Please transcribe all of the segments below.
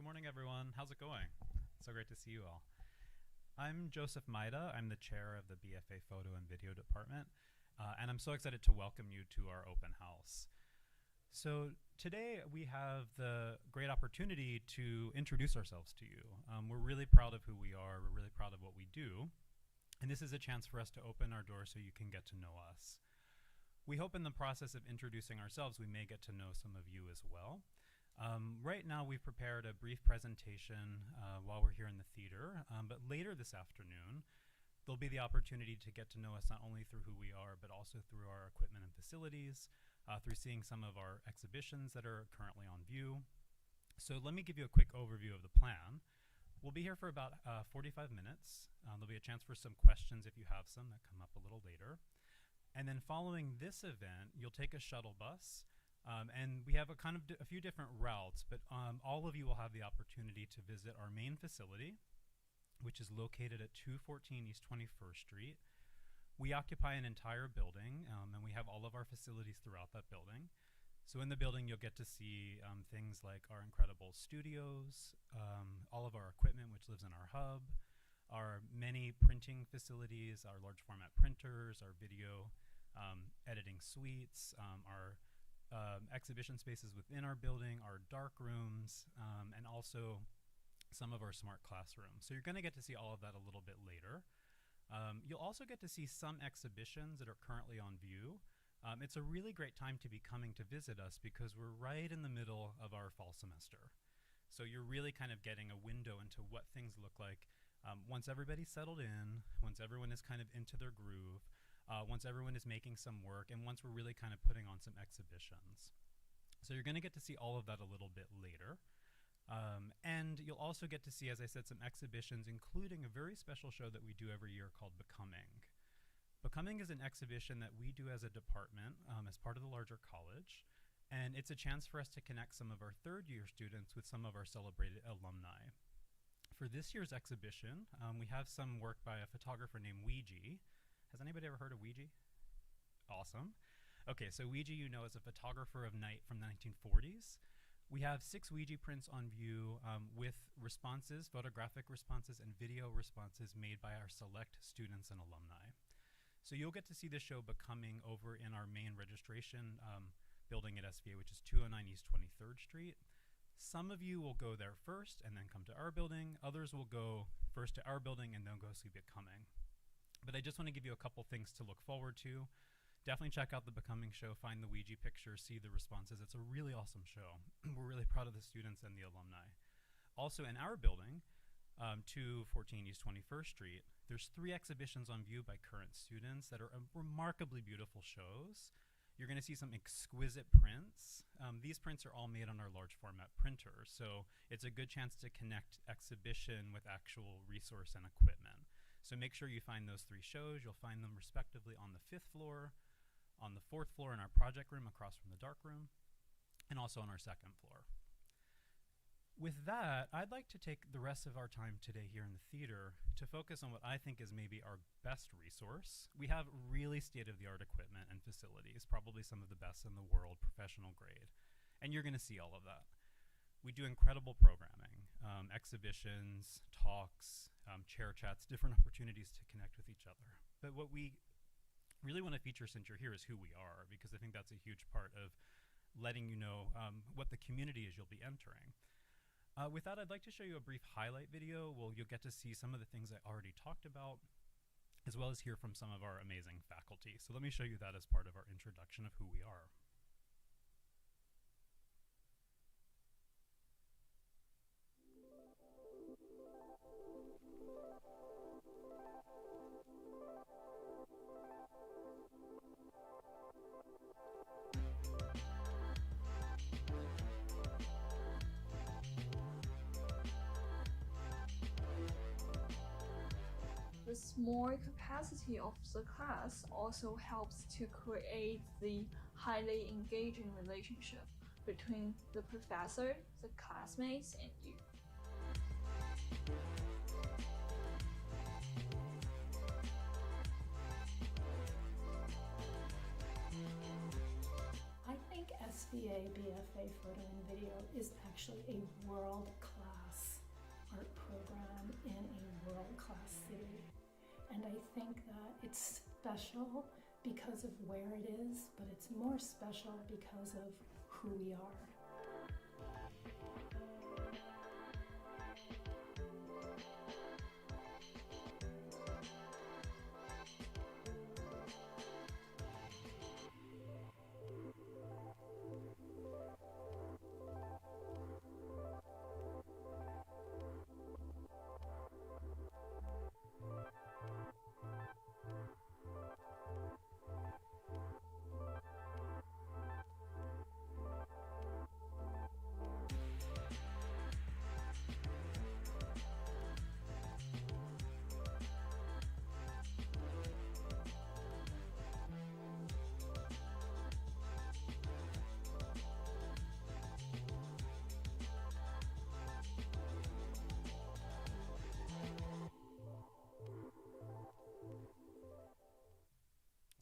morning, everyone. How's it going? So great to see you all. I'm Joseph Maida. I'm the chair of the BFA Photo and Video Department, and I'm so excited to welcome you to our open house. So today we have the great opportunity to introduce ourselves to you. We're really proud of who we are. We're really proud of what we do. And this is a chance for us to open our doors so you can get to know us. We hope in the process of introducing ourselves, we may get to know some of you as well. Right now, we've prepared a brief presentation while we're here in the theater, but later this afternoon, there'll be the opportunity to get to know us not only through who we are, but also through our equipment and facilities, through seeing some of our exhibitions that are currently on view. So let me give you a quick overview of the plan. We'll be here for about 45 minutes. There'll be a chance for some questions if you have some that come up a little later. And then following this event, you'll take a shuttle bus. And we have a few different routes, but all of you will have the opportunity to visit our main facility, which is located at 214 East 21st Street. We occupy an entire building, and we have all of our facilities throughout that building. So in the building, you'll get to see things like our incredible studios, all of our equipment, which lives in our hub, our many printing facilities, our large format printers, our video editing suites, our exhibition spaces within our building, our dark rooms, and also some of our smart classrooms. So you're going to get to see all of that a little bit later. You'll also get to see some exhibitions that are currently on view. It's a really great time to be coming to visit us because we're right in the middle of our fall semester. So you're really kind of getting a window into what things look like once everybody's settled in, once everyone is kind of into their groove, once everyone is making some work, and once we're really kind of putting on some exhibitions. So you're going to get to see all of that a little bit later. And you'll also get to see, as I said, some exhibitions, including a very special show that we do every year called Becoming. Becoming is an exhibition that we do as a department as part of the larger college. And it's a chance for us to connect some of our third-year students with some of our celebrated alumni. For this year's exhibition, we have some work by a photographer named Ouija. Has anybody ever heard of Ouija? Awesome. Okay, so Ouija, you know, is a photographer of night from the 1940s. We have 6 Ouija prints on view with responses, photographic responses, and video responses made by our select students and alumni. So you'll get to see the show Becoming over in our main registration building at SVA, which is 209 East 23rd Street. Some of you will go there first and then come to our building. Others will go first to our building and then go see Becoming. But I just want to give you a couple things to look forward to. Definitely check out the Becoming show, find the Ouija pictures, see the responses. It's a really awesome show. We're really proud of the students and the alumni. Also in our building, 214 East 21st Street, there's 3 exhibitions on view by current students that are remarkably beautiful shows. You're going to see some exquisite prints. These prints are all made on our large format printer, so it's a good chance to connect exhibition with actual resource and equipment. So make sure you find those 3 shows. You'll find them respectively on the 5th floor, on the 4th floor in our project room across from the dark room, and also on our 2nd floor. With that, I'd like to take the rest of our time today here in the theater to focus on what I think is maybe our best resource. We have really state-of-the-art equipment and facilities, probably some of the best in the world, professional grade, and you're going to see all of that. We do incredible programming, exhibitions, talks, chair chats, different opportunities to connect with each other. But what we really want to feature since you're here is who we are, because I think that's a huge part of letting you know what the community is you'll be entering. With that, I'd like to show you a brief highlight video where you'll get to see some of the things I already talked about, as well as hear from some of our amazing faculty. So let me show you that as part of our introduction of who we are. The small capacity of the class also helps to create the highly engaging relationship between the professor, the classmates, and you. I think SVA BFA Photo and Video is actually a world-class program in a world-class city. And I think that it's special because of where it is, but it's more special because of who we are.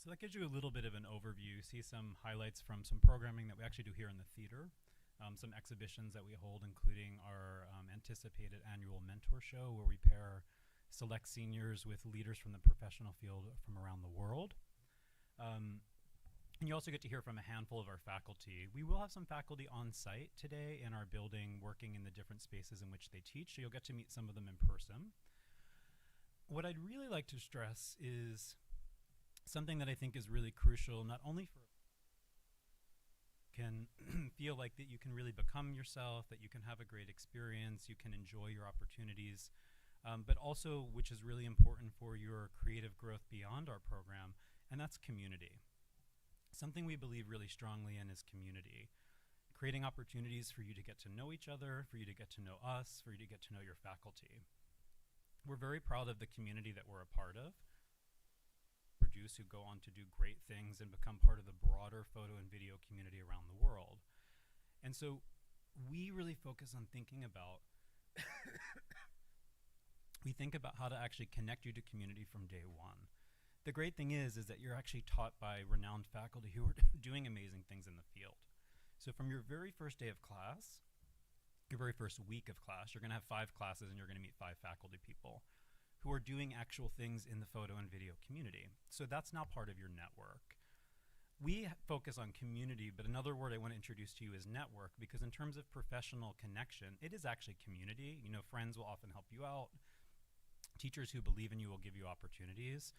So that gives you a little bit of an overview. See some highlights from some programming that we actually do here in the theater, some exhibitions that we hold, including our anticipated annual mentor show, where we pair select seniors with leaders from the professional field from around the world. And you also get to hear from a handful of our faculty. We will have some faculty on site today in our building working in the different spaces in which they teach, so you'll get to meet some of them in person. What I'd really like to stress is something that I think is really crucial, not only for can feel like that you can really become yourself, that you can have a great experience, you can enjoy your opportunities, but also, which is really important for your creative growth beyond our program, and that's community. Something we believe really strongly in is community. Creating opportunities for you to get to know each other, for you to get to know us, for you to get to know your faculty. We're very proud of the community that we're a part of. Produce who go on to do great things and become part of the broader photo and video community around the world. And so we really focus on thinking about we think about how to actually connect you to community from day one. The great thing is that you're actually taught by renowned faculty who are doing amazing things in the field. So from your very first day of class, your very first week of class, you're going to have 5 classes and you're going to meet 5 faculty people who are doing actual things in the photo and video community. So that's now part of your network. We focus on community, but another word I want to introduce to you is network, because in terms of professional connection, it is actually community. You know, friends will often help you out. Teachers who believe in you will give you opportunities.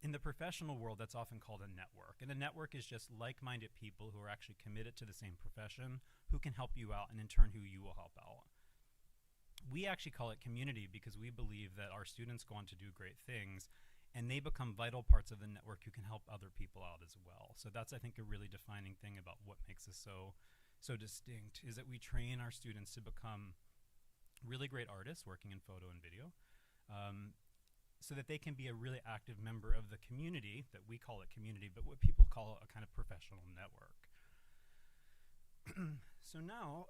In the professional world, that's often called a network. And a network is just like-minded people who are actually committed to the same profession, who can help you out, and in turn, who you will help out. We actually call it community because we believe that our students go on to do great things and they become vital parts of the network who can help other people out as well. So that's, I think, a really defining thing about what makes us so distinct, is that we train our students to become really great artists working in photo and video, so that they can be a really active member of the community, that we call it community, but what people call a kind of professional network. So now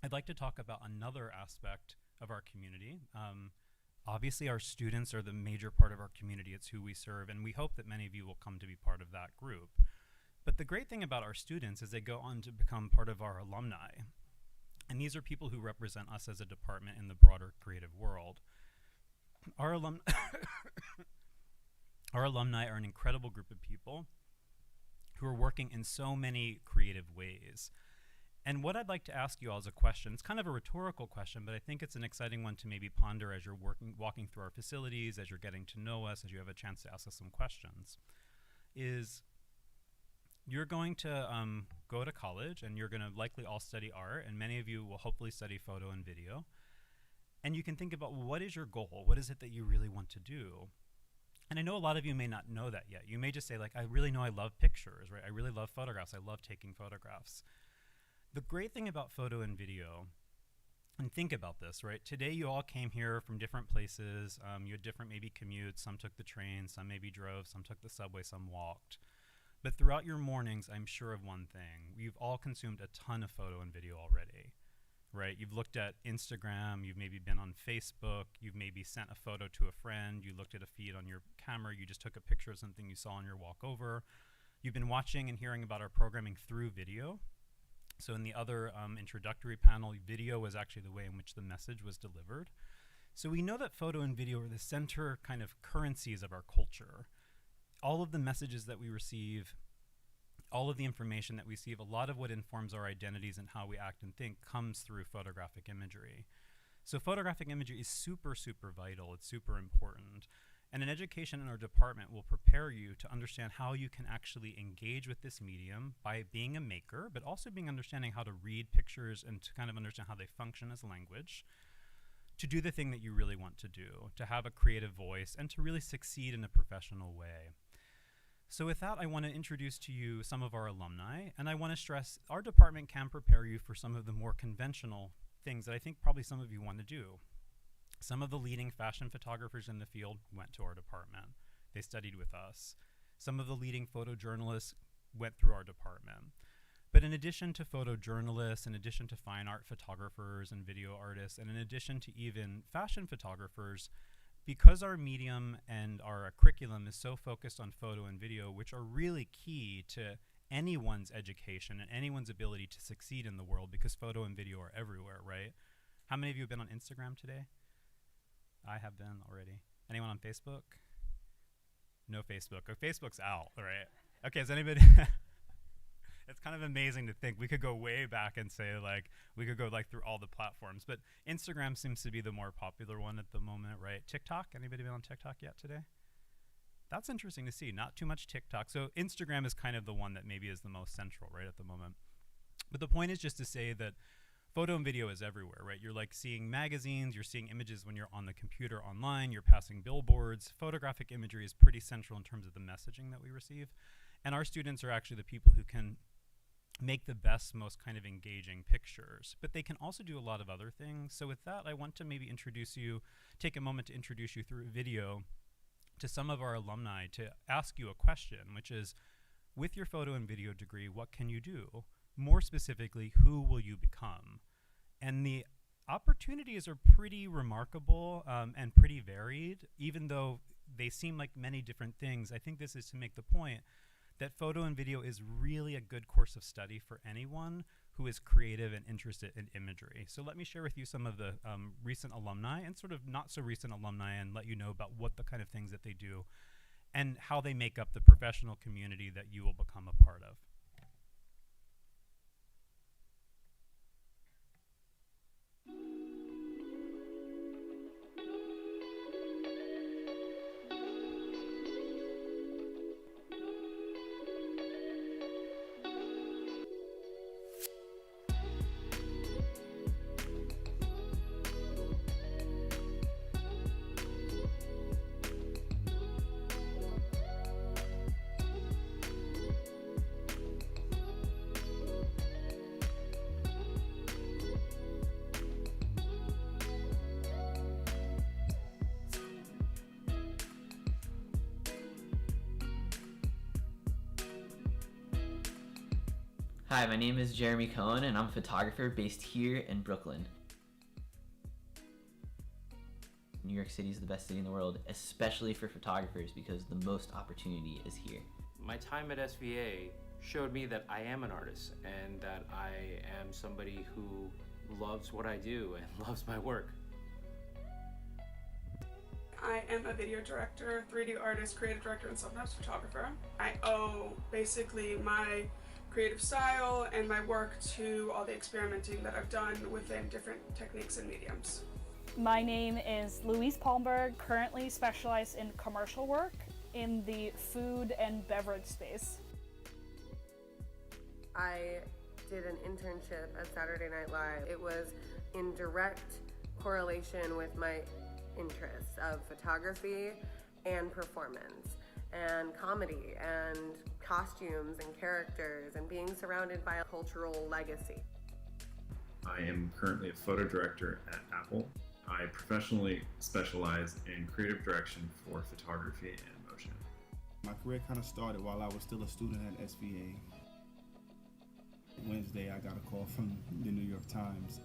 I'd like to talk about another aspect of our community. Obviously, our students are the major part of our community. It's who we serve, and we hope that many of you will come to be part of that group. But the great thing about our students is they go on to become part of our alumni. And these are people who represent us as a department in the broader creative world. Our alumni are an incredible group of people who are working in so many creative ways. And what I'd like to ask you all as a question, it's kind of a rhetorical question, but I think it's an exciting one to maybe ponder as you're walking through our facilities, as you're getting to know us, as you have a chance to ask us some questions, is you're going to go to college and you're going to likely all study art, and many of you will hopefully study photo and video. And you can think about, well, what is your goal? What is it that you really want to do? And I know a lot of you may not know that yet. You may just say, like, I really know I love pictures, right? I really love photographs. I love taking photographs. The great thing about photo and video, and think about this, right? Today you all came here from different places. You had different maybe commutes. Some took the train, some maybe drove, some took the subway, some walked. But throughout your mornings, I'm sure of one thing. You've all consumed a ton of photo and video already, right? You've looked at Instagram, you've maybe been on Facebook, you've maybe sent a photo to a friend, you looked at a feed on your camera, you just took a picture of something you saw on your walk over. You've been watching and hearing about our programming through video. So in the other introductory panel, video was actually the way in which the message was delivered. So we know that photo and video are the center kind of currencies of our culture. All of the messages that we receive, all of the information that we receive, a lot of what informs our identities and how we act and think comes through photographic imagery. So photographic imagery is super, super vital. It's super important. And an education in our department will prepare you to understand how you can actually engage with this medium by being a maker, but also understanding how to read pictures and to kind of understand how they function as language, to do the thing that you really want to do, to have a creative voice, and to really succeed in a professional way. So with that, I want to introduce to you some of our alumni, and I want to stress our department can prepare you for some of the more conventional things that I think probably some of you want to do. Some of the leading fashion photographers in the field went to our department. They studied with us. Some of the leading photojournalists went through our department. But in addition to photojournalists, in addition to fine art photographers and video artists, and in addition to even fashion photographers, because our medium and our curriculum is so focused on photo and video, which are really key to anyone's education and anyone's ability to succeed in the world, because photo and video are everywhere, right? How many of you have been on Instagram today? I have been already. Anyone on Facebook? No Facebook. Oh, Facebook's out, right? Okay, is anybody... It's kind of amazing to think we could go way back and say, like, we could go like through all the platforms, but Instagram seems to be the more popular one at the moment, right? TikTok, anybody been on TikTok yet today? That's interesting to see, not too much TikTok. So Instagram is kind of the one that maybe is the most central, right, at the moment. But the point is just to say that photo and video is everywhere, right? You're like seeing magazines, you're seeing images when you're on the computer online, you're passing billboards. Photographic imagery is pretty central in terms of the messaging that we receive. And our students are actually the people who can make the best, most kind of engaging pictures, but they can also do a lot of other things. So with that, I want to maybe take a moment to introduce you through a video to some of our alumni to ask you a question, which is, with your photo and video degree, what can you do? More specifically, who will you become? And the opportunities are pretty remarkable and pretty varied, even though they seem like many different things. I think this is to make the point that photo and video is really a good course of study for anyone who is creative and interested in imagery. So let me share with you some of the recent alumni and sort of not so recent alumni, and let you know about what the kind of things that they do and how they make up the professional community that you will become a part of. Hi, my name is Jeremy Cohen, and I'm a photographer based here in Brooklyn. New York City is the best city in the world, especially for photographers, because the most opportunity is here. My time at SVA showed me that I am an artist and that I am somebody who loves what I do and loves my work. I am a video director, 3D artist, creative director, and sometimes photographer. I owe basically my creative style and my work to all the experimenting that I've done within different techniques and mediums. My name is Louise Palmberg, currently specialized in commercial work in the food and beverage space. I did an internship at Saturday Night Live. It was in direct correlation with my interests of photography and performance and comedy and costumes and characters and being surrounded by a cultural legacy. I am currently a photo director at Apple. I professionally specialize in creative direction for photography and motion. My career kind of started while I was still a student at SVA. Wednesday, I got a call from the New York Times.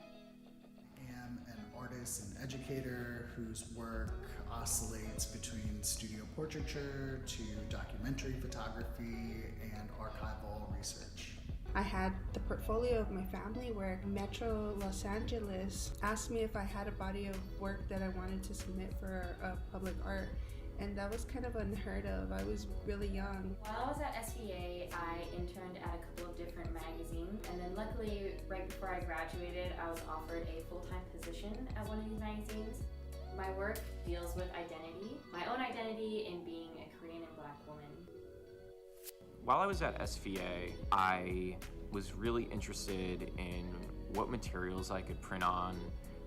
I am an artist and educator whose work oscillates between studio portraiture to documentary photography and archival research. I had the portfolio of my family where Metro Los Angeles asked me if I had a body of work that I wanted to submit for public art. And that was kind of unheard of. I was really young. While I was at SVA, I interned at a couple of different magazines. And then luckily, right before I graduated, I was offered a full-time position at one of these magazines. My work deals with identity, my own identity in being a Korean and Black woman. While I was at SVA, I was really interested in what materials I could print on.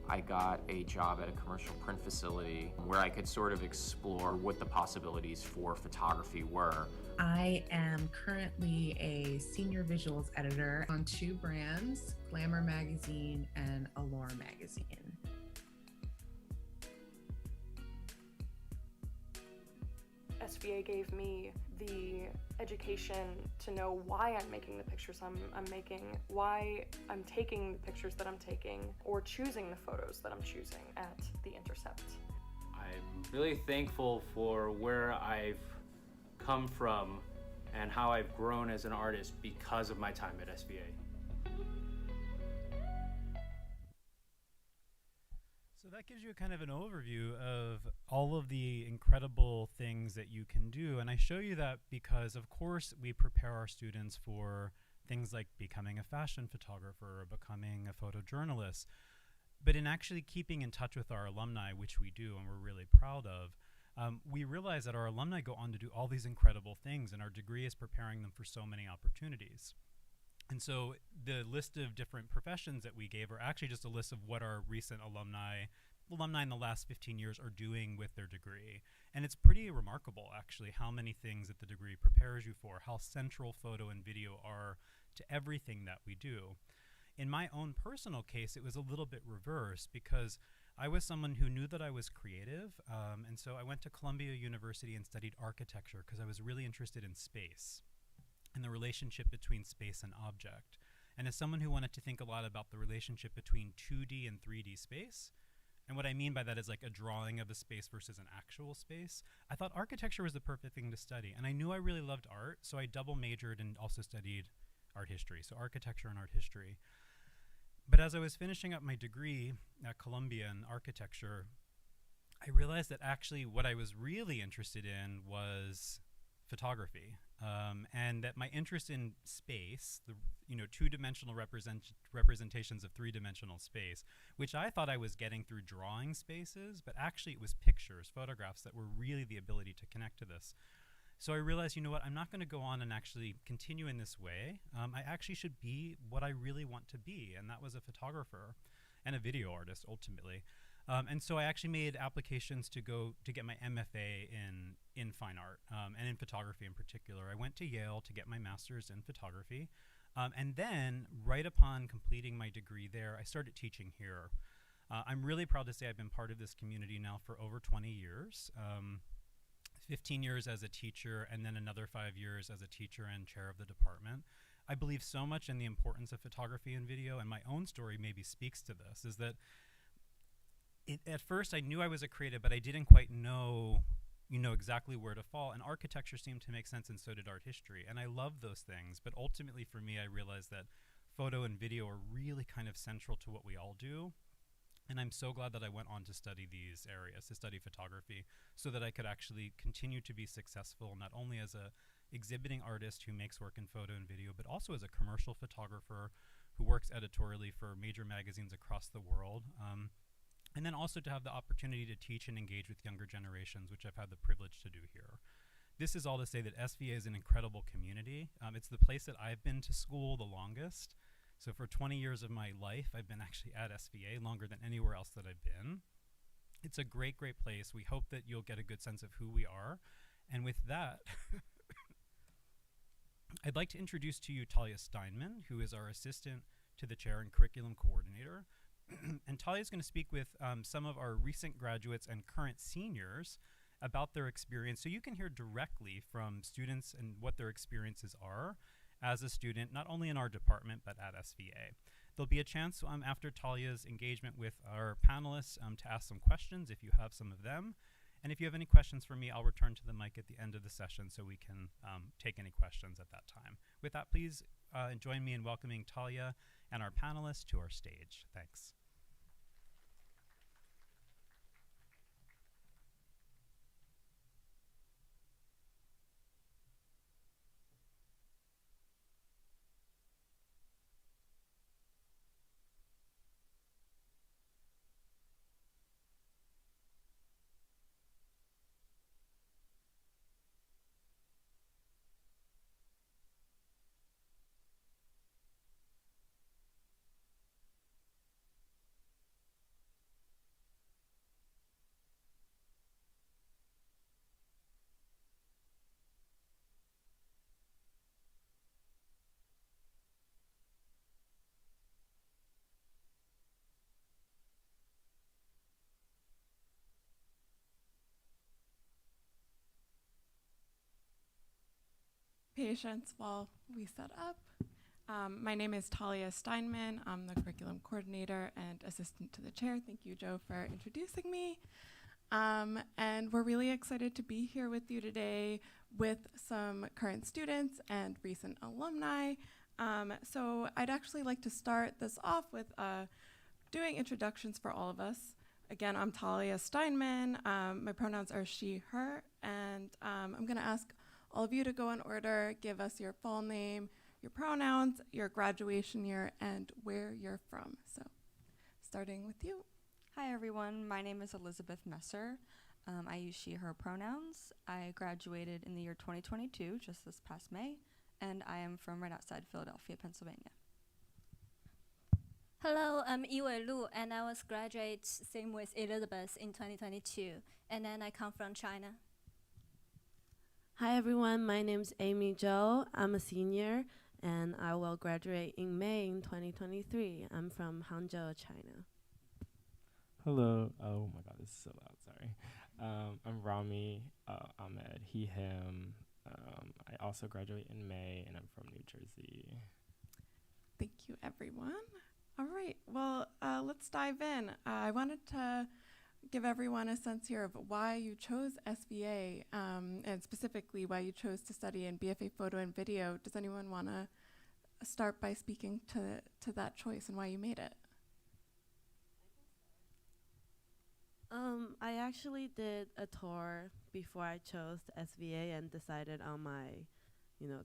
I got a job at a commercial print facility where I could sort of explore what the possibilities for photography were. I am currently a senior visuals editor on two brands, Glamour Magazine and Allure Magazine. SVA gave me the education to know why I'm making the pictures I'm making, why I'm taking the pictures that I'm taking, or choosing the photos that I'm choosing at The Intercept. I'm really thankful for where I've come from and how I've grown as an artist because of my time at SVA. So that gives you kind of an overview of all of the incredible things that you can do. And I show you that because, of course, we prepare our students for things like becoming a fashion photographer or becoming a photojournalist. But in actually keeping in touch with our alumni, which we do and we're really proud of, we realize that our alumni go on to do all these incredible things, and our degree is preparing them for so many opportunities. And so the list of different professions that we gave are actually just a list of what our recent alumni in the last 15 years are doing with their degree. And it's pretty remarkable, actually, how many things that the degree prepares you for, how central photo and video are to everything that we do. In my own personal case, it was a little bit reversed because I was someone who knew that I was creative. And so I went to Columbia University and studied architecture because I was really interested in space and the relationship between space and object. And as someone who wanted to think a lot about the relationship between 2D and 3D space, and what I mean by that is like a drawing of a space versus an actual space, I thought architecture was the perfect thing to study. And I knew I really loved art, so I double majored and also studied art history, so architecture and art history. But as I was finishing up my degree at Columbia in architecture, I realized that actually what I was really interested in was photography, and that my interest in space, the two-dimensional representations of three-dimensional space, which I thought I was getting through drawing spaces, but actually it was pictures, photographs that were really the ability to connect to this. So I realized, you know what, I'm not going to go on and actually continue in this way. I actually should be what I really want to be, and that was a photographer and a video artist ultimately. And so I actually made applications to go to get my MFA in fine art and in photography in particular. I went to Yale to get my master's in photography. And then right upon completing my degree there, I started teaching here. I'm really proud to say I've been part of this community now for over 20 years. 15 years as a teacher, and then another 5 years as a teacher and chair of the department. I believe so much in the importance of photography and video, and my own story maybe speaks to this, is that at first I knew I was a creative, but I didn't quite know, exactly where to fall. And architecture seemed to make sense, and so did art history. And I love those things, but ultimately for me, I realized that photo and video are really kind of central to what we all do. And I'm so glad that I went on to study these areas, to study photography, so that I could actually continue to be successful, not only as a exhibiting artist who makes work in photo and video, but also as a commercial photographer who works editorially for major magazines across the world. And then also to have the opportunity to teach and engage with younger generations, which I've had the privilege to do here. This is all to say that SVA is an incredible community. It's the place that I've been to school the longest. So for 20 years of my life, I've been actually at SVA longer than anywhere else that I've been. It's a great, great place. We hope that you'll get a good sense of who we are. And with that, I'd like to introduce to you Talia Steinman, who is our assistant to the chair and curriculum coordinator. And Talia is going to speak with some of our recent graduates and current seniors about their experience, so you can hear directly from students and what their experiences are as a student, not only in our department, but at SVA. There'll be a chance after Talia's engagement with our panelists to ask some questions if you have some of them. And if you have any questions for me, I'll return to the mic at the end of the session so we can take any questions at that time. With that, please join me in welcoming Talia and our panelists to our stage. Thanks. Patience while we set up. My name is Talia Steinman. I'm the curriculum coordinator and assistant to the chair. Thank you, Joe, for introducing me. And we're really excited to be here with you today with some current students and recent alumni. So I'd actually like to start this off with doing introductions for all of us. Again, I'm Talia Steinman. My pronouns are she, her, and I'm going to ask all of you to go in order, give us your full name, your pronouns, your graduation year, and where you're from. So starting with you. Hi everyone, my name is Elizabeth Messer. I use she, her pronouns. I graduated in the year 2022, just this past May, and I am from right outside Philadelphia, Pennsylvania. Hello, I'm Yiwei Lu, and I was graduate same with Elizabeth in 2022, and then I come from China. Hi everyone, my name is Amy Zhou. I'm a senior and I will graduate in May in 2023. I'm from Hangzhou, China. Hello. Oh my god, this is so loud, sorry. I'm Rami Ahmed, he, him. I also graduate in May and I'm from New Jersey. Thank you everyone. All right, well, let's dive in. I wanted to give everyone a sense here of why you chose SVA, and specifically why you chose to study in BFA Photo and Video. Does anyone want to start by speaking to that choice and why you made it? I actually did a tour before I chose SVA and decided on my,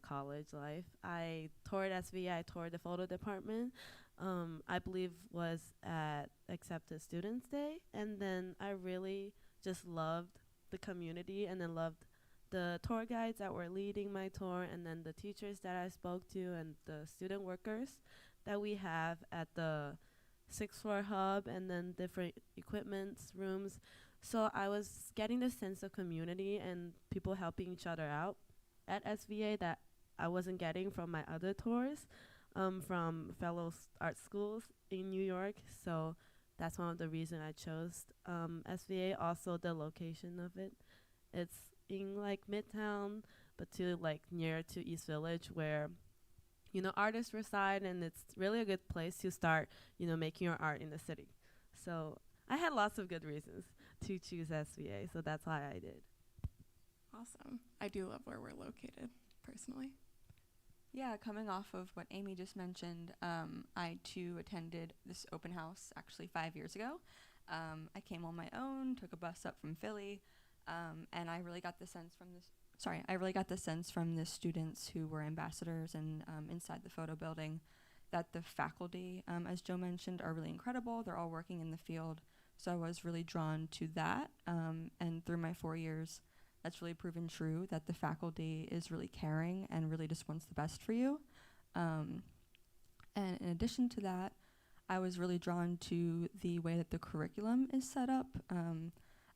college life. I toured SVA, I toured the photo department. I believe was at Accepted Students Day, and then I really just loved the community and then loved the tour guides that were leading my tour and then the teachers that I spoke to and the student workers that we have at the 6th floor hub and then different equipments, rooms. So I was getting the sense of community and people helping each other out at SVA that I wasn't getting from my other tours. From fellow art schools in New York, so that's one of the reasons I chose SVA. Also, the location of it, it's in like Midtown, but near to East Village, where artists reside, and it's really a good place to start making your art in the city. So I had lots of good reasons to choose SVA, so that's why I did. Awesome. I do love where we're located, personally. Yeah, coming off of what Amy just mentioned, I too attended this open house actually 5 years ago. I came on my own, took a bus up from Philly, and I really got the sense from the students who were ambassadors and inside the photo building that the faculty, as Joe mentioned, are really incredible. They're all working in the field, so I was really drawn to that. And through my 4 years, that's really proven true, that the faculty is really caring and really just wants the best for you. And in addition to that, I was really drawn to the way that the curriculum is set up.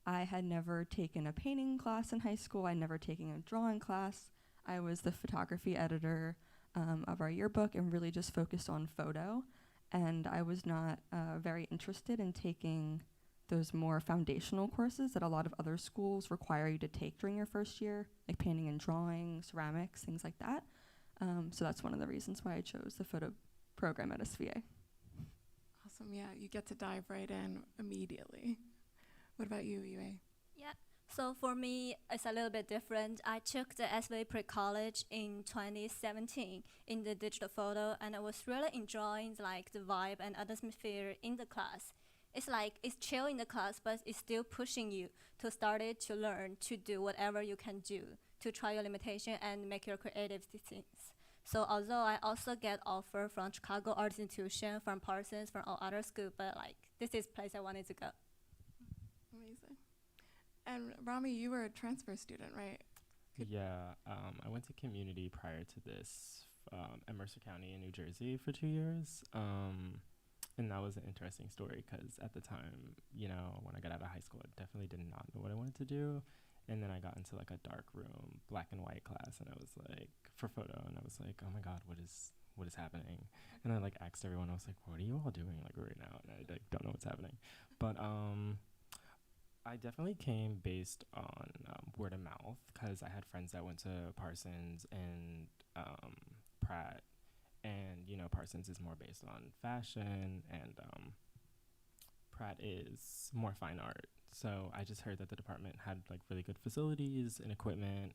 I had never taken a painting class in high school. I'd never taken a drawing class. I was the photography editor of our yearbook and really just focused on photo. And I was not very interested in taking those more foundational courses that a lot of other schools require you to take during your first year, like painting and drawing, ceramics, things like that. So that's one of the reasons why I chose the photo program at SVA. Awesome, yeah, you get to dive right in immediately. What about you, Yue? Yeah, So for me, it's a little bit different. I took the SVA pre-college in 2017 in the digital photo, and I was really enjoying like the vibe and atmosphere in the class. It's like it's chill in the class, but it's still pushing you to start it, to learn, to do whatever you can do, to try your limitation and make your creative things. So although I also get offer from Chicago Art Institution, from Parsons, from all other school, but like this is place I wanted to go. Amazing. And Rami, you were a transfer student, right? Yeah, I went to community prior to this at Mercer County in New Jersey for 2 years. And that was an interesting story because at the time, you know, when I got out of high school, I definitely did not know what I wanted to do. And then I got into like a dark room, black and white class, and I was like, for photo, and I was like, oh my God, what is happening? And I like asked everyone, I was like, what are you all doing like right now? And I like don't know what's happening. But I definitely came based on word of mouth because I had friends that went to Parsons and Pratt. And, you know, Parsons is more based on fashion, and Pratt is more fine art. So I just heard that the department had, like, really good facilities and equipment.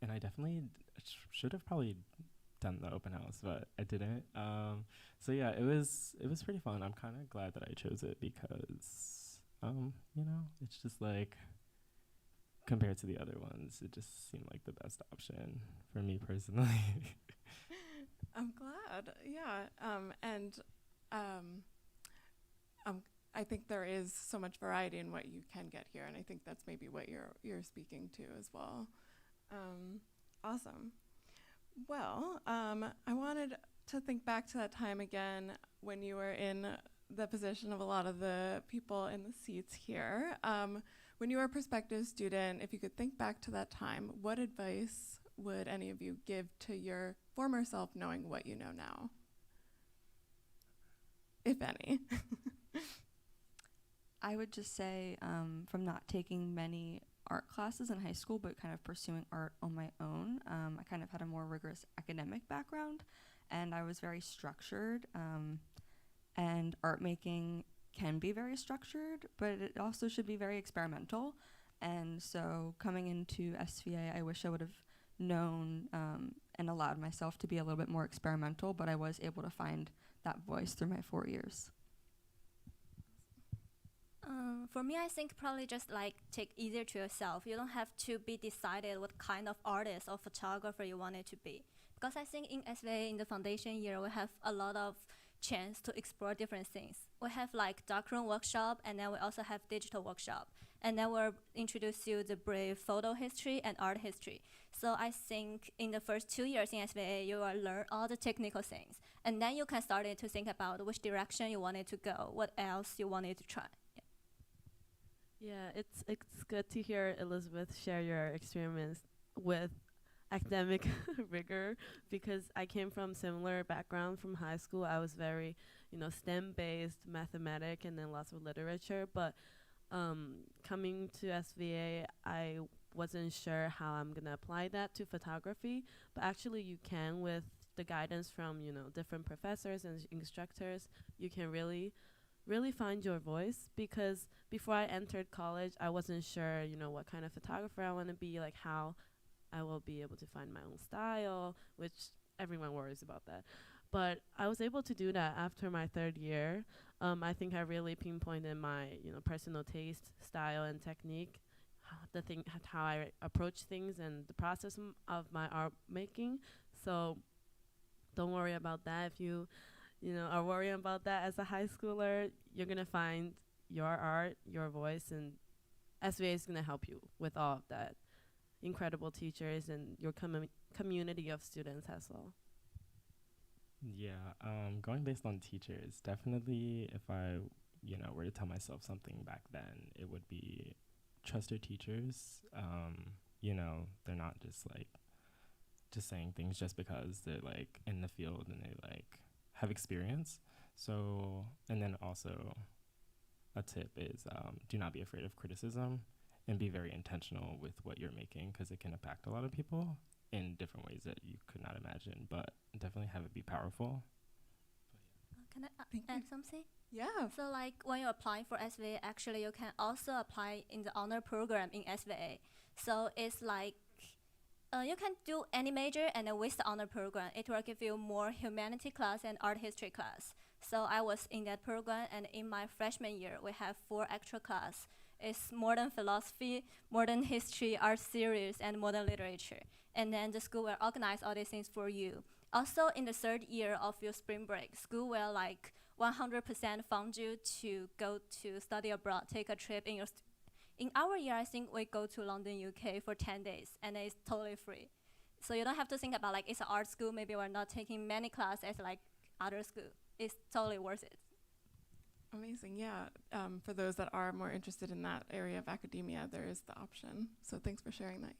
And I definitely should have probably done the open house, but I didn't. So, yeah, it was pretty fun. I'm kind of glad that I chose it because, you know, it's just, like, compared to the other ones, it just seemed like the best option for me personally. I'm glad, yeah. I think there is so much variety in what you can get here, and I think that's maybe what you're speaking to as well. Awesome. Well, I wanted to think back to that time again when you were in the position of a lot of the people in the seats here. When you were a prospective student, if you could think back to that time, what advice would any of you give to your former self knowing what you know now? If any. I would just say from not taking many art classes in high school, but kind of pursuing art on my own, I kind of had a more rigorous academic background, and I was very structured, and art making can be very structured, but it also should be very experimental. And so coming into SVA, I wish I would have known and allowed myself to be a little bit more experimental, but I was able to find that voice through my 4 years. For me, I think probably just like take easier to yourself. You don't have to be decided what kind of artist or photographer you want it to be. Because I think in SVA, in the foundation year, we have a lot of chance to explore different things. We have like darkroom workshop, and then we also have digital workshop. And then we'll introduce you the brief photo history and art history. So I think in the first 2 years in SVA, you will learn all the technical things. And then you can start to think about which direction you wanted to go, what else you wanted to try. Yeah, it's good to hear Elizabeth share your experience with academic rigor, because I came from similar background from high school. I was very, STEM-based, mathematic, and then lots of literature. But coming to SVA, I wasn't sure how I'm going to apply that to photography. But actually you can, with the guidance from, different professors and instructors, you can really find your voice. Because before I entered college, I wasn't sure, what kind of photographer I want to be, like how I will be able to find my own style, which everyone worries about that. But I was able to do that after my third year. I think I really pinpointed my, personal taste, style, and technique, how I approach things and the process of my art making. So don't worry about that. If you are worrying about that as a high schooler, you're going to find your art, your voice, and SVA is going to help you with all of that. Incredible teachers and your community of students as well. Yeah, going based on teachers, definitely if I, were to tell myself something back then, it would be trust your teachers. They're not just saying things just because they're like in the field and they like have experience. So, and then also a tip is do not be afraid of criticism and be very intentional with what you're making, because it can impact a lot of people in different ways that you could not imagine, but definitely have it be powerful. Can I add something? Yeah. So like when you're applying for SVA, actually you can also apply in the honor program in SVA. So it's like you can do any major, and then with the honor program, it will give you more humanity class and art history class. So I was in that program, and in my freshman year, we have 4 extra class. It's modern philosophy, modern history, art series, and modern literature. And then the school will organize all these things for you. Also, in the 3rd year of your spring break, school will like 100% fund you to go to study abroad, take a trip in your in our year, I think we go to London, UK for 10 days, and it's totally free. So you don't have to think about like it's an art school, maybe we're not taking many classes as like other school. It's totally worth it. Amazing, yeah. For those that are more interested in that area of academia, there is the option. So thanks for sharing that.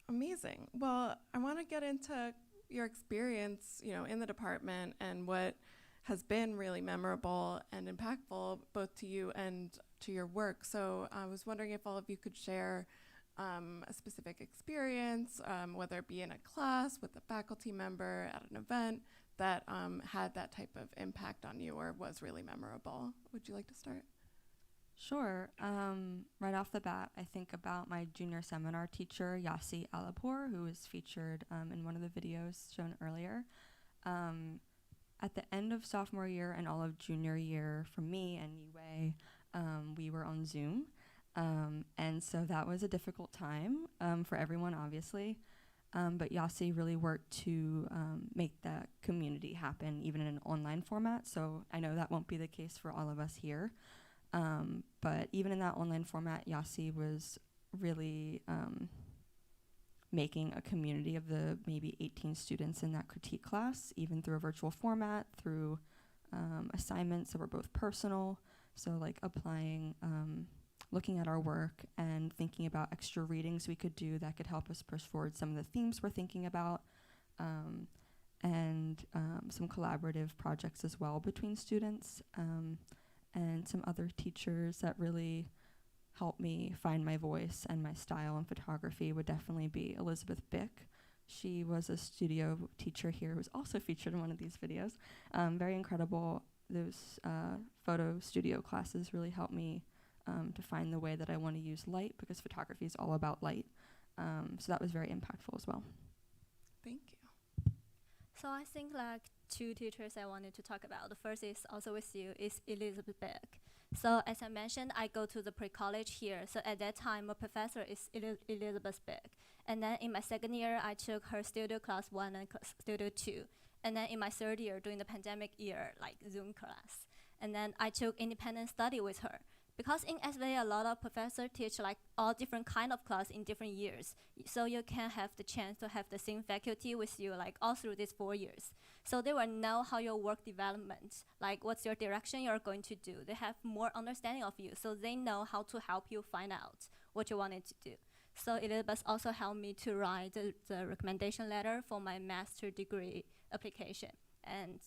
Amazing. Well, I want to get into your experience, in the department and what has been really memorable and impactful both to you and to your work. So I was wondering if all of you could share a specific experience, whether it be in a class, with a faculty member, at an event, that had that type of impact on you or was really memorable. Would you like to start? Sure. Right off the bat, I think about my junior seminar teacher, Yassi Alapur, who was featured in one of the videos shown earlier. At the end of sophomore year and all of junior year, for me and Yue, we were on Zoom. And so that was a difficult time for everyone, obviously. But Yassi really worked to make that community happen, even in an online format. So I know that won't be the case for all of us here. But even in that online format, Yassi was really making a community of the maybe 18 students in that critique class, even through a virtual format, through assignments that were both personal. So like applying, looking at our work and thinking about extra readings we could do that could help us push forward some of the themes we're thinking about, and some collaborative projects as well between students, and some other teachers that really helped me find my voice and my style in photography would definitely be Elizabeth Bick. She was a studio teacher here who was also featured in one of these videos. Very incredible. Those photo studio classes really helped me to find the way that I want to use light, because photography is all about light. So that was very impactful as well. Thank you. So I think like 2 teachers I wanted to talk about. The first is also with you, is Elizabeth Beck. So as I mentioned, I go to the pre-college here. So at that time, my professor is Elizabeth Beck. And then in my 2nd year, I took her studio class 1 and studio 2. And then in my 3rd year, during the pandemic year, like Zoom class. And then I took independent study with her. Because in SVA, a lot of professors teach like all different kind of class in different years. So you can have the chance to have the same faculty with you like all through these 4 years. So they will know how your work development, like what's your direction you're going to do. They have more understanding of you, so they know how to help you find out what you wanted to do. So Elizabeth also helped me to write the recommendation letter for my master degree application. And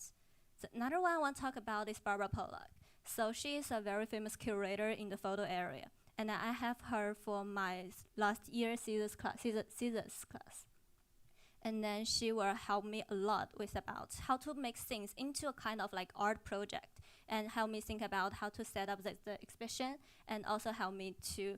another one I want to talk about is Barbara Pollack. So she is a very famous curator in the photo area. And I have her for my last year Caesars class. And then she will help me a lot with about how to make things into a kind of like art project, and help me think about how to set up the exhibition, and also help me to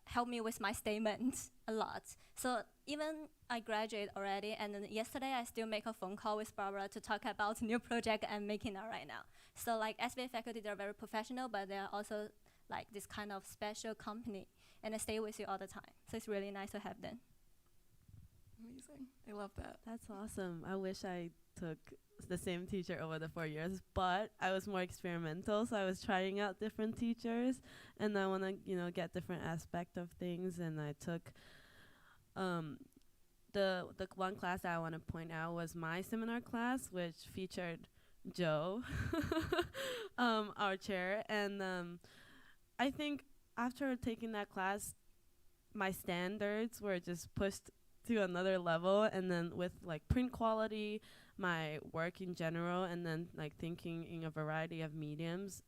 help me with my statement a lot. So even I graduate already, and then yesterday I still make a phone call with Barbara to talk about new project I'm making now right now. So like SVA faculty, they're very professional, but they're also like this kind of special company, and they stay with you all the time. So it's really nice to have them. Amazing. I love that. That's awesome. I wish I took the same teacher over the 4 years, but I was more experimental, so I was trying out different teachers, and I want to, get different aspect of things, and I took the one class that I want to point out was my seminar class, which featured Joe, our chair, and I think after taking that class, my standards were just pushed to another level, and then with like print quality, my work in general, and then like thinking in a variety of mediums.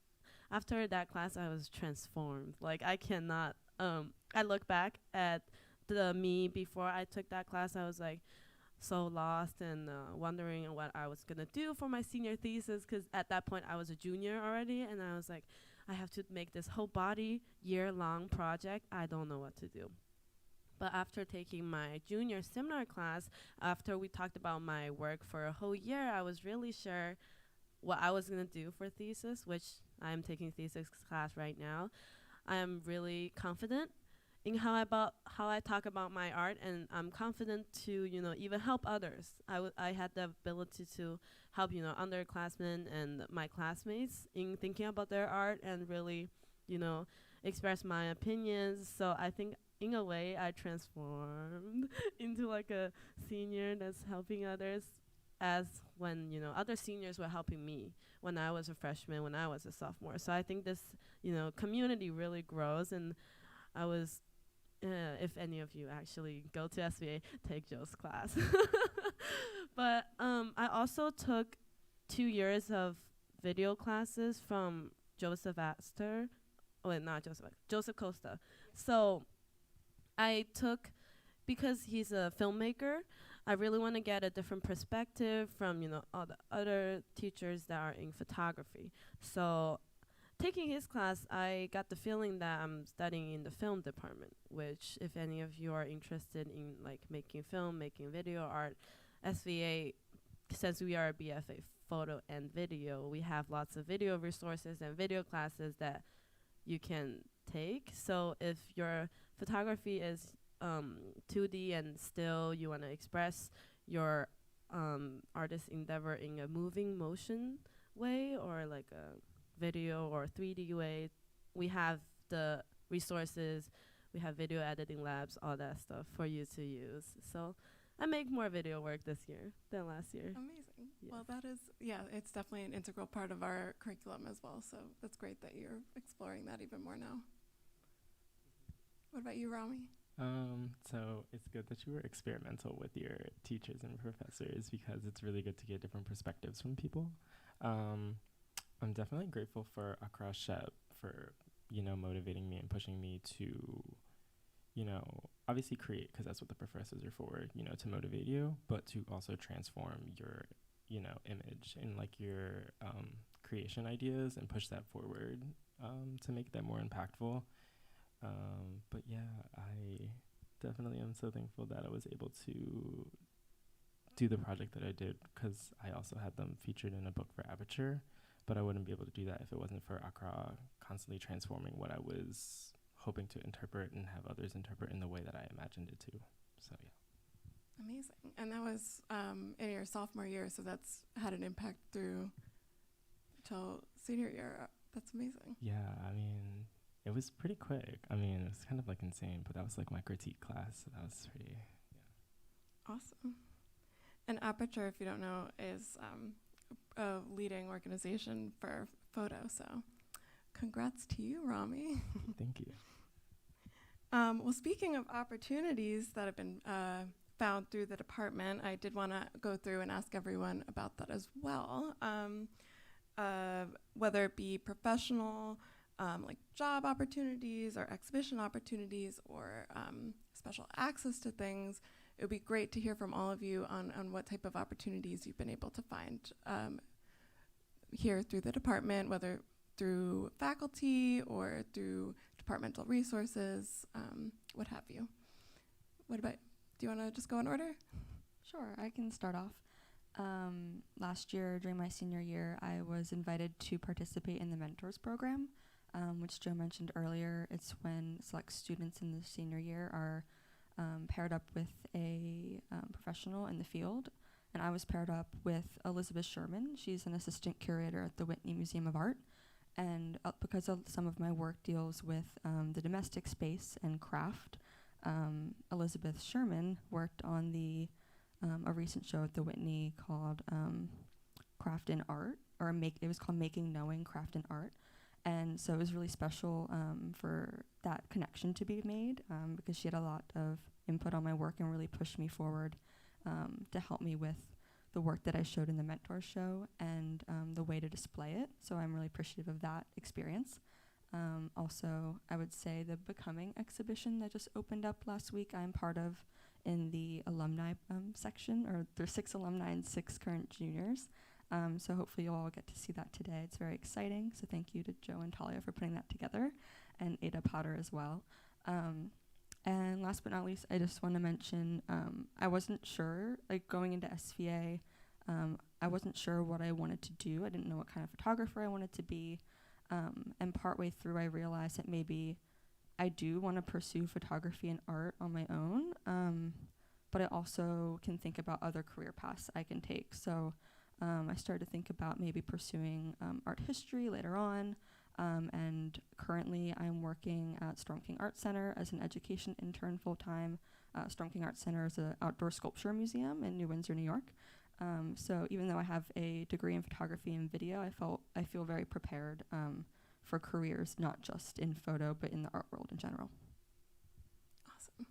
After that class, I was transformed. Like I cannot, I look back at the me before I took that class, I was like, so lost and wondering what I was going to do for my senior thesis, because at that point I was a junior already, and I was like, I have to make this whole body year-long project. I don't know what to do. But after taking my junior seminar class, after we talked about my work for a whole year, I was really sure what I was going to do for thesis, which I am taking thesis class right now. I am really confident in how I talk about my art, and I'm confident to, even help others. I had the ability to help, underclassmen and my classmates in thinking about their art and really, express my opinions. So I think in a way I transformed into like a senior that's helping others, as when, other seniors were helping me when I was a freshman, when I was a sophomore. So I think this, community really grows, and I was, if any of you actually go to SVA, take Joe's class. But I also took 2 years of video classes from Joseph Astor. Oh, wait, not Joseph, Joseph Costa. So I took, because he's a filmmaker, I really want to get a different perspective from, all the other teachers that are in photography. So taking his class, I got the feeling that I'm studying in the film department, which if any of you are interested in like making film, making video art, SVA, since we are a BFA photo and video, we have lots of video resources and video classes that you can take. So if your photography is 2D and still you want to express your artist endeavor in a moving motion way, or like a video or 3D way, we have the resources, we have video editing labs, all that stuff for you to use. So I make more video work this year than last year. Amazing. Yes. Well, that is, it's definitely an integral part of our curriculum as well. So that's great that you're exploring that even more now. What about you, Rami? So it's good that you were experimental with your teachers and professors, because it's really good to get different perspectives from people. I'm definitely grateful for Accra Shep for, motivating me and pushing me to, obviously create, because that's what the professors are for, to motivate you, but to also transform your, image and like your creation ideas and push that forward to make them more impactful. But yeah, I definitely am so thankful that I was able to do the project that I did, because I also had them featured in a book for Aperture, but I wouldn't be able to do that if it wasn't for Accra constantly transforming what I was hoping to interpret and have others interpret in the way that I imagined it to. So yeah. Amazing. And that was in your sophomore year, so that's had an impact through till senior year. That's amazing. Yeah, I mean, it was pretty quick. I mean, it was kind of like insane, but that was like my critique class, so that was pretty, yeah. Awesome. And Aperture, if you don't know, is a leading organization for photo, so congrats to you, Rami. Thank you. Well, speaking of opportunities that have been found through the department, I did want to go through and ask everyone about that as well. Whether it be professional, like job opportunities or exhibition opportunities, or special access to things, it would be great to hear from all of you on what type of opportunities you've been able to find here through the department, whether through faculty or through departmental resources, what have you. What about, do you want to just go in order? Sure, I can start off. Last year, during my senior year, I was invited to participate in the Mentors program, which Joe mentioned earlier. It's when select students in the senior year are paired up with a professional in the field. And I was paired up with Elizabeth Sherman. She's an assistant curator at the Whitney Museum of Art. And because of some of my work deals with the domestic space and craft, Elizabeth Sherman worked on a recent show at the Whitney called Craft and Art, or it was called Making Knowing Craft and Art. And so it was really special for that connection to be made, because she had a lot of input on my work and really pushed me forward to help me with the work that I showed in the Mentor show and the way to display it. So I'm really appreciative of that experience. Also, I would say the Becoming exhibition that just opened up last week, I'm part of in the alumni section, or there's 6 alumni and 6 current juniors. So hopefully you'll all get to see that today. It's very exciting. So thank you to Joe and Talia for putting that together, and Ada Potter as well. And last but not least, I just want to mention, I wasn't sure, like going into SVA, I wasn't sure what I wanted to do. I didn't know what kind of photographer I wanted to be. And partway through, I realized that maybe I do want to pursue photography and art on my own, but I also can think about other career paths I can take. So I started to think about maybe pursuing art history later on. And currently I'm working at Storm King Art Center as an education intern full-time. Storm King Art Center is an outdoor sculpture museum in New Windsor, New York. So even though I have a degree in photography and video, I feel very prepared for careers, not just in photo, but in the art world in general. Awesome.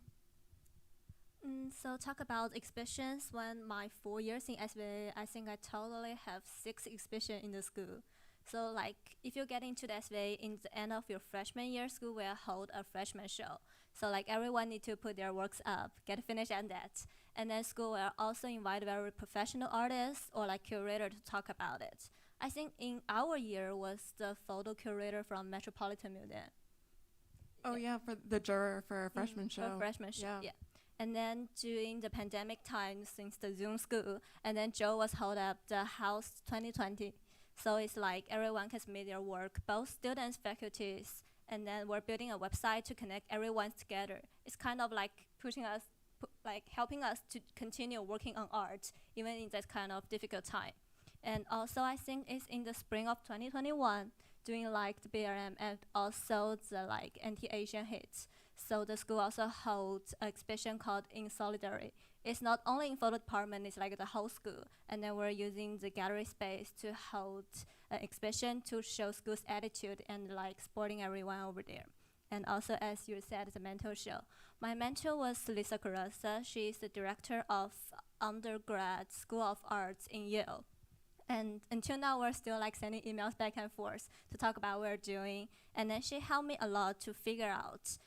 So talk about exhibitions. When my 4 years in SVA, I think I totally have 6 exhibitions in the school. So like if you get into the SVA in the end of your freshman year, school will hold a freshman show. So like everyone need to put their works up, get finished at that. And then school will also invite very professional artists or like curator to talk about it. I think in our year was the photo curator from Metropolitan Museum. Oh yeah, for the juror for a freshman show. For freshman show, yeah. And then during the pandemic time, since the Zoom school, and then Joe was hold up the House 2020. So it's like everyone can submit their work, both students, faculties, and then we're building a website to connect everyone together. It's kind of like helping us to continue working on art, even in that kind of difficult time. And also I think it's in the spring of 2021, doing like the BRM and also the like anti-Asian hate. So the school also holds an exhibition called In Solidarity. It's not only in photo department, it's like the whole school. And then we're using the gallery space to hold an exhibition to show school's attitude and like supporting everyone over there. And also, as you said, the mentor show. My mentor was Lisa Carassa. She is the director of undergrad School of Arts in Yale. And until now, we're still like sending emails back and forth to talk about what we're doing. And then she helped me a lot to figure out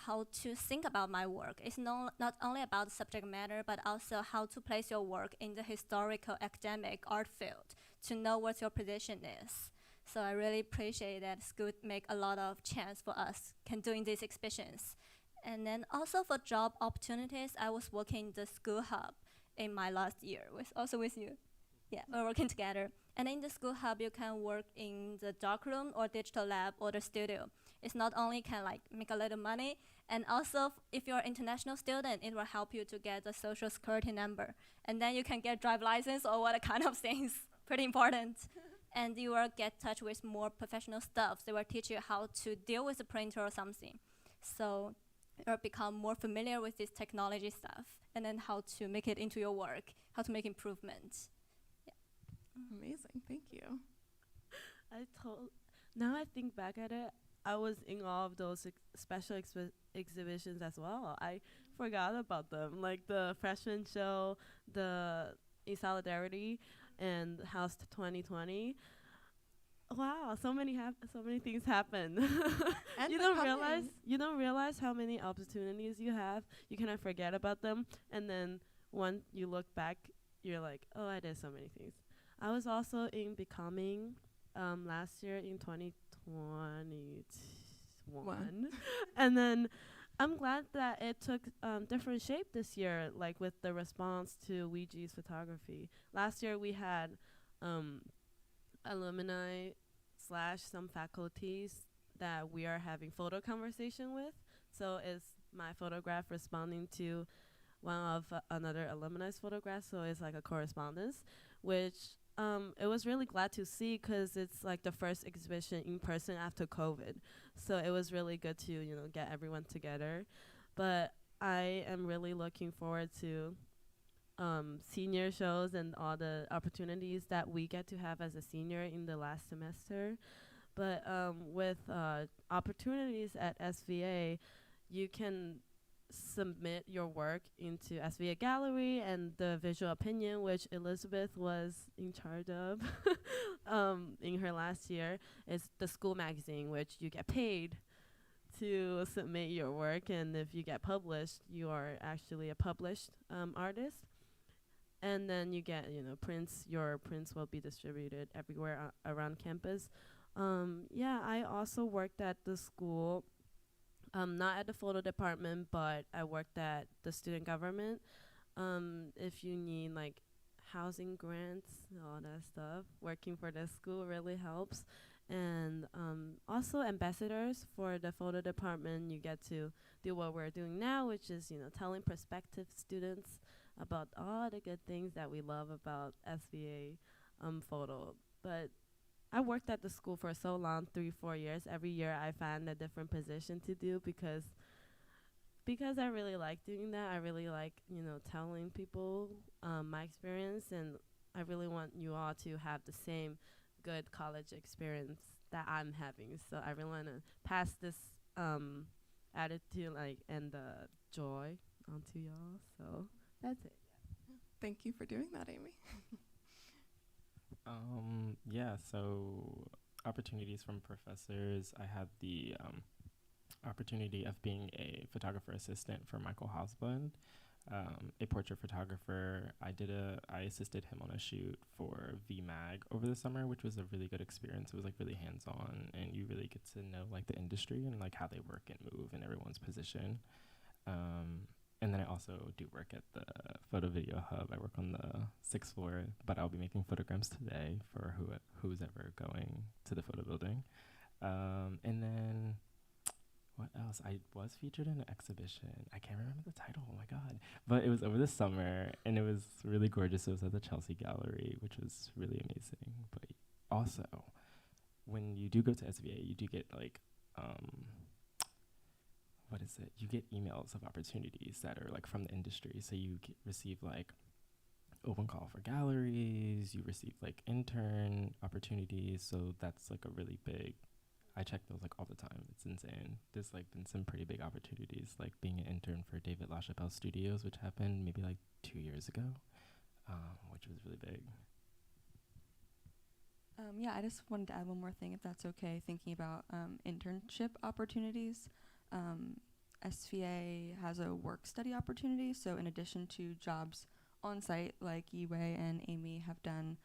how to think about my work. It's not only about the subject matter, but also how to place your work in the historical academic art field to know what your position is. So I really appreciate that school make a lot of chance for us can doing these exhibitions. And then also for job opportunities, I was working in the school hub in my last year, also with you. Yeah, we're working together. And in the school hub, you can work in the darkroom or digital lab or the studio. It's not only can like make a little money, and also if you're an international student, it will help you to get a social security number. And then you can get drive license or what kind of things, pretty important. And you will get touch with more professional stuff. They will teach you how to deal with a printer or something. So you'll become more familiar with this technology stuff, and then how to make it into your work, how to make improvements. Amazing, thank you. Now I think back at it, I was in all of those special exhibitions as well. I forgot about them, like the freshman show, the In Solidarity, and House 2020. Wow, so many things happen. And you don't realize how many opportunities you have. You kind of forget about them, and then when you look back, you're like, oh, I did so many things. I was also in Becoming last year in 2021. And then I'm glad that it took different shape this year, like with the response to Ouija's photography. Last year we had alumni / some faculties that we are having photo conversation with. So it's my photograph responding to one of another alumni's photographs. So it's like a correspondence, which it was really glad to see because it's like the first exhibition in person after COVID. So it was really good to, get everyone together. But I am really looking forward to senior shows and all the opportunities that we get to have as a senior in the last semester. But with opportunities at SVA, you can submit your work into SVA Gallery and the Visual Opinion, which Elizabeth was in charge of in her last year. Is the school magazine, which you get paid to submit your work, and if you get published, you are actually a published artist. And then you get, prints. Your prints will be distributed everywhere around campus. Yeah, I also worked at the school, not at the photo department, but I worked at the student government. If you need like housing grants, all that stuff, working for the school really helps. And also ambassadors for the photo department, you get to do what we're doing now, which is, telling prospective students about all the good things that we love about SVA photo. But I worked at the school for so long, 3-4 years. Every year I find a different position to do because I really like doing that. I really like, telling people my experience, and I really want you all to have the same good college experience that I'm having. So I really want to pass this attitude and the joy onto y'all. So that's it. Thank you for doing that, Amy. Yeah, so opportunities from professors. I had the opportunity of being a photographer assistant for Michael Hosbund, a portrait photographer. I assisted him on a shoot for VMag over the summer, which was a really good experience. It was like really hands-on, and you really get to know like the industry and like how they work and move and everyone's position. And then I also do work at the Photo Video Hub. I work on the 6th floor, but I'll be making photograms today for who's ever going to the photo building. And then what else? I was featured in an exhibition. I can't remember the title. Oh my God. But it was over the summer, and it was really gorgeous. It was at the Chelsea Gallery, which was really amazing. But also, when you do go to SVA, you do get like, what is it? You get emails of opportunities that are like from the industry. So you receive like open call for galleries, you receive like intern opportunities. So that's like a really big, I check those like all the time. It's insane. There's like been some pretty big opportunities, like being an intern for David LaChapelle Studios, which happened maybe like 2 years ago, which was really big. Yeah, I just wanted to add one more thing, if that's okay, thinking about internship opportunities. SVA has a work study opportunity, so in addition to jobs on site like Yue and Amy have done,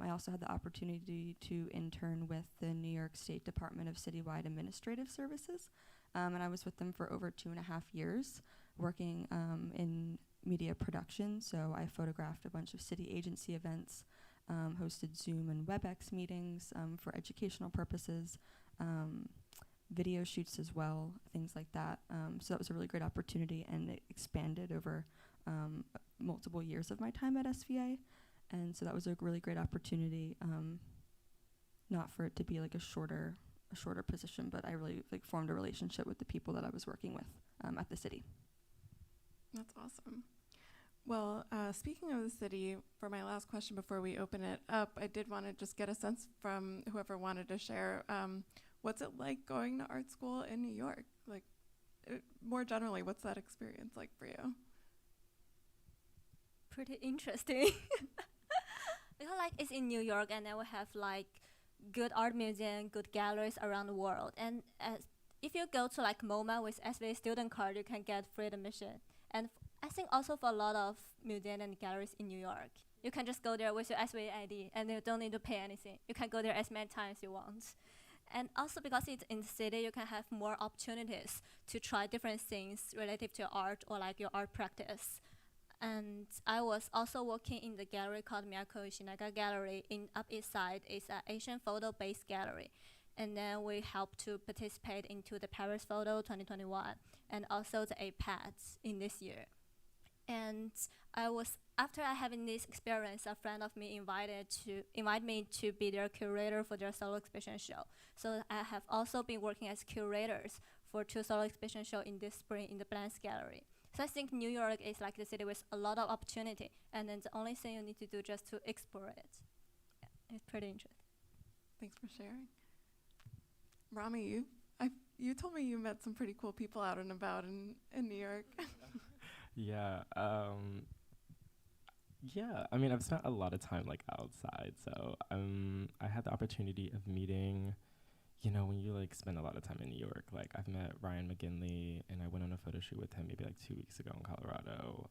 I also had the opportunity to intern with the New York State Department of Citywide Administrative Services, and I was with them for over 2.5 years, working in media production. So I photographed a bunch of city agency events, hosted Zoom and WebEx meetings for educational purposes, video shoots as well, things like that. So that was a really great opportunity, and it expanded over multiple years of my time at SVA. And so that was a really great opportunity, not for it to be like a shorter position, but I really like formed a relationship with the people that I was working with at the city. That's awesome. Well, speaking of the city, for my last question before we open it up, I did want to just get a sense from whoever wanted to share, what's it like going to art school in New York? Like, more generally, what's that experience like for you? Pretty interesting. Because like it's in New York, and then we have like good art museum, good galleries around the world. And if you go to like MoMA with SVA student card, you can get free admission. And I think also for a lot of museum and galleries in New York, you can just go there with your SVA ID, and you don't need to pay anything. You can go there as many times you want. And also because it's in the city, you can have more opportunities to try different things related to art or like your art practice. And I was also working in the gallery called Miyako Ishinaga Gallery in Up East Side. It's an Asian photo-based gallery. And then we helped to participate into the Paris Photo 2021 and also the APATS in this year. And after having this experience, a friend of me invite me to be their curator for their solo exhibition show. So I have also been working as curators for 2 solo exhibition shows in this spring in the Blance Gallery. So I think New York is like the city with a lot of opportunity, and then the only thing you need to do just to explore it. Yeah, it's pretty interesting. Thanks for sharing. Rami, you told me you met some pretty cool people out and about in New York. Yeah. Yeah, I mean, I've spent a lot of time like outside, so I had the opportunity of meeting, you know, when you like spend a lot of time in New York, like I've met Ryan McGinley and I went on a photo shoot with him maybe like 2 weeks ago in Colorado.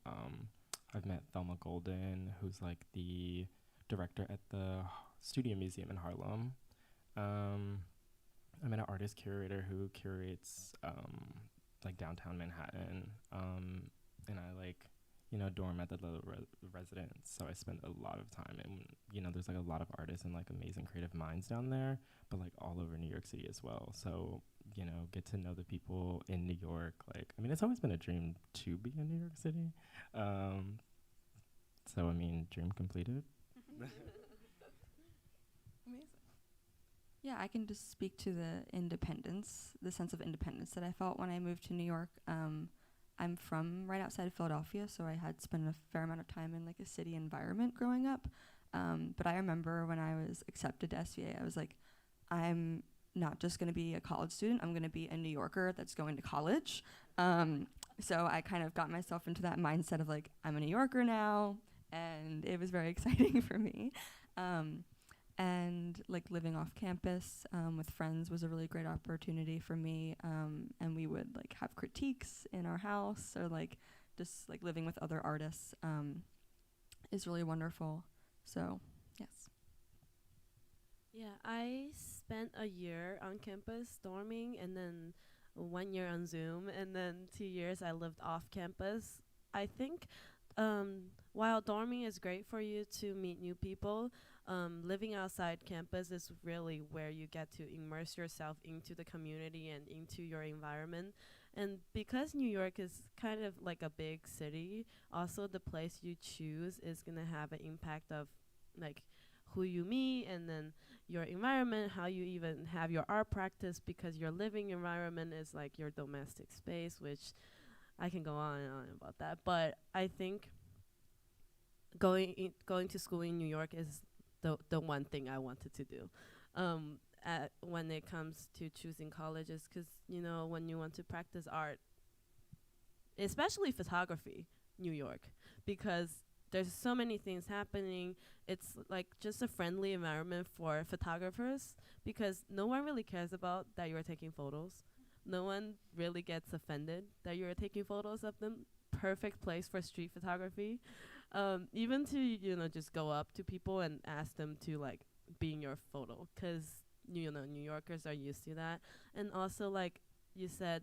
I've met Thelma Golden, who's like the director at the Studio Museum in Harlem. I met an artist curator who curates like downtown Manhattan. And I like, you know, dorm at the little residence. So I spent a lot of time, and you know, there's like a lot of artists and like amazing creative minds down there, but like all over New York City as well. So, you know, get to know the people in New York. Like, I mean, it's always been a dream to be in New York City. So, I mean, dream completed. Amazing. Yeah, I can just speak to the sense of independence that I felt when I moved to New York. I'm from right outside of Philadelphia, so I had spent a fair amount of time in like a city environment growing up. But I remember when I was accepted to SVA, I was like, I'm not just going to be a college student, I'm going to be a New Yorker that's going to college. So I kind of got myself into that mindset of like, I'm a New Yorker now, and it was very exciting for me. And like living off campus with friends was a really great opportunity for me. And we would like have critiques in our house, or like just like living with other artists is really wonderful. So, yes. Yeah, I spent a year on campus dorming, and then 1 year on Zoom, and then 2 years I lived off campus. I think while dorming is great for you to meet new people, living outside campus is really where you get to immerse yourself into the community and into your environment. And because New York is kind of like a big city, also the place you choose is going to have an impact of like who you meet, and then your environment, how you even have your art practice, because your living environment is like your domestic space, which I can go on and on about that. But I think going to school in New York is the one thing I wanted to do when it comes to choosing colleges, because you know, when you want to practice art, especially photography, New York, because there's so many things happening. It's like just a friendly environment for photographers, because no one really cares about that you're taking photos. No one really gets offended that you're taking photos of them. Perfect place for street photography. Even to, you know, just go up to people and ask them to like be in your photo, because you know, New Yorkers are used to that. And also, like you said,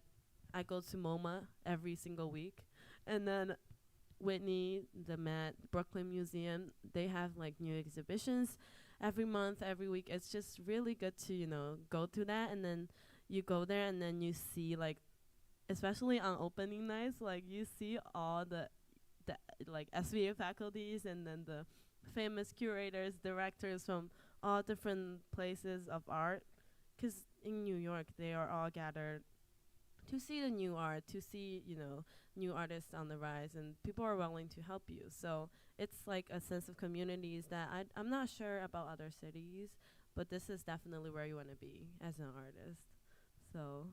I go to MoMA every single week, and then Whitney, the Met, Brooklyn Museum, they have like new exhibitions every month, every week. It's just really good to, you know, go to that, and then you go there and then you see like, especially on opening nights, like you see all the like SVA faculties, and then the famous curators, directors from all different places of art, because in New York they are all gathered to see the new art, to see, you know, new artists on the rise, and people are willing to help you. So it's like a sense of communities that I'm not sure about other cities, but this is definitely where you want to be as an artist. So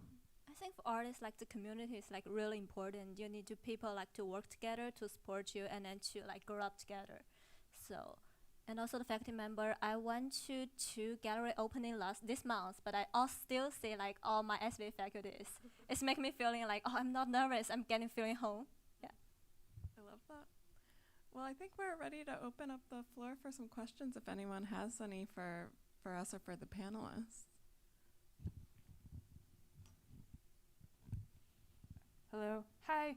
I think for artists, like the community is like really important. You need to people like to work together to support you, and then to like grow up together. So, and also the faculty member, I went to 2 gallery opening this month, but I still see like all my SVA faculties. It's making me feeling like, oh, I'm not nervous. I'm getting feeling home. Yeah. I love that. Well, I think we're ready to open up the floor for some questions if anyone has any for us or for the panelists. Hello. Hi.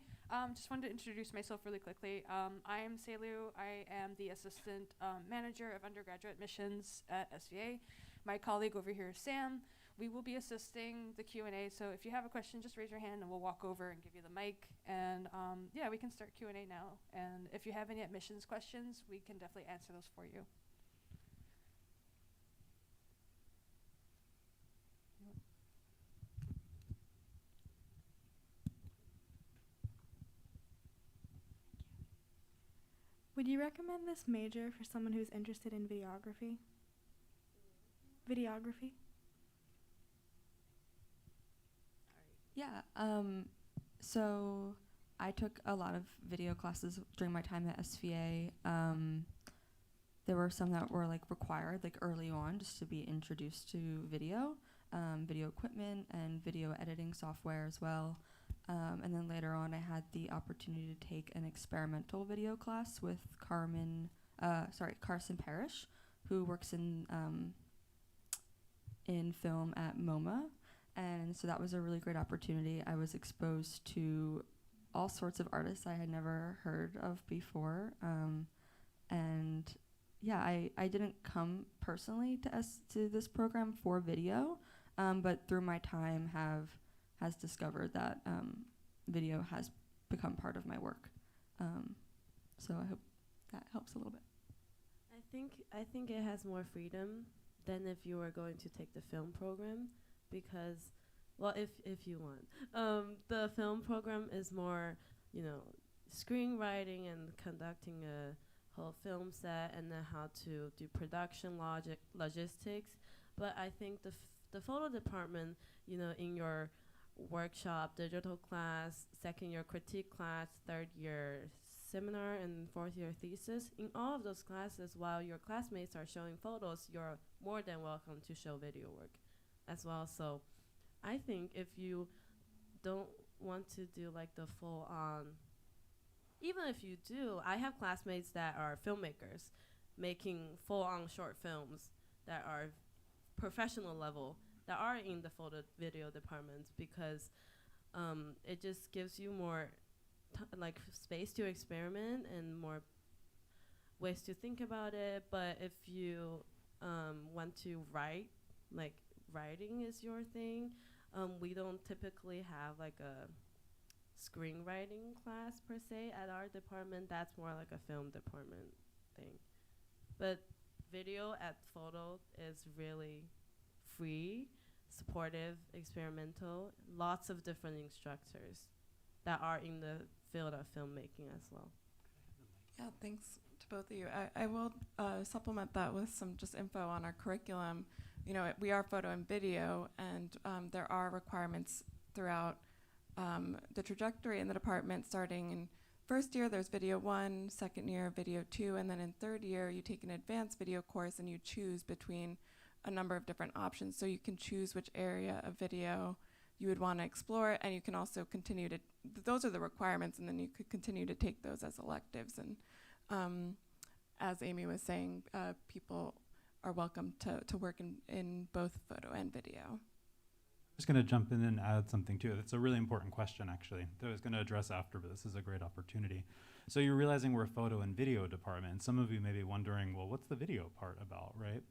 Just wanted to introduce myself really quickly. I am Selu. I am the assistant manager of undergraduate admissions at SVA. My colleague over here is Sam. We will be assisting the Q&A, so if you have a question, just raise your hand and we'll walk over and give you the mic. And yeah, we can start Q&A now. And if you have any admissions questions, we can definitely answer those for you. Would you recommend this major for someone who's interested in videography? Videography? Yeah. So I took a lot of video classes during my time at SVA. There were some that were like required like early on just to be introduced to video. video equipment and video editing software as well. And then later on, I had the opportunity to take an experimental video class with Carson Parrish, who works in film at MoMA. And so that was a really great opportunity. I was exposed to all sorts of artists I had never heard of before. And yeah, I didn't come personally to this program for video, but through my time has discovered that video has become part of my work. So I hope that helps a little bit. I think it has more freedom than if you were going to take the film program, because, well, if you want, the film program is more, screenwriting and conducting a whole film set, and then how to do production logistics. But I think the photo department, in your workshop, digital class, second year critique class, third year seminar, and fourth year thesis, in all of those classes, while your classmates are showing photos, you're more than welcome to show video work as well. So I think if you don't want to do like the full on, even if you do, I have classmates that are filmmakers making full on short films that are professional level, that are in the photo video departments, because it just gives you more space to experiment and more ways to think about it. But if you want to write, like writing is your thing, we don't typically have like a screenwriting class per se at our department. That's more like a film department thing. But video at photo is really free, supportive, experimental, lots of different instructors that are in the field of filmmaking as well. Yeah, thanks to both of you. I will supplement that with some just info on our curriculum. We are photo and video, and there are requirements throughout the trajectory in the department. Starting in first year, there's video 1, second year, video 2, and then in third year, you take an advanced video course and you choose between a number of different options. So you can choose which area of video you would want to explore, and you can also continue to, those are the requirements, and then you could continue to take those as electives. And as Amy was saying, people are welcome to work in both photo and video. I'm just going to jump in and add something too. That's a really important question, actually, that I was going to address after, but this is a great opportunity. So you're realizing we're a photo and video department. Some of you may be wondering, well, what's the video part about, right?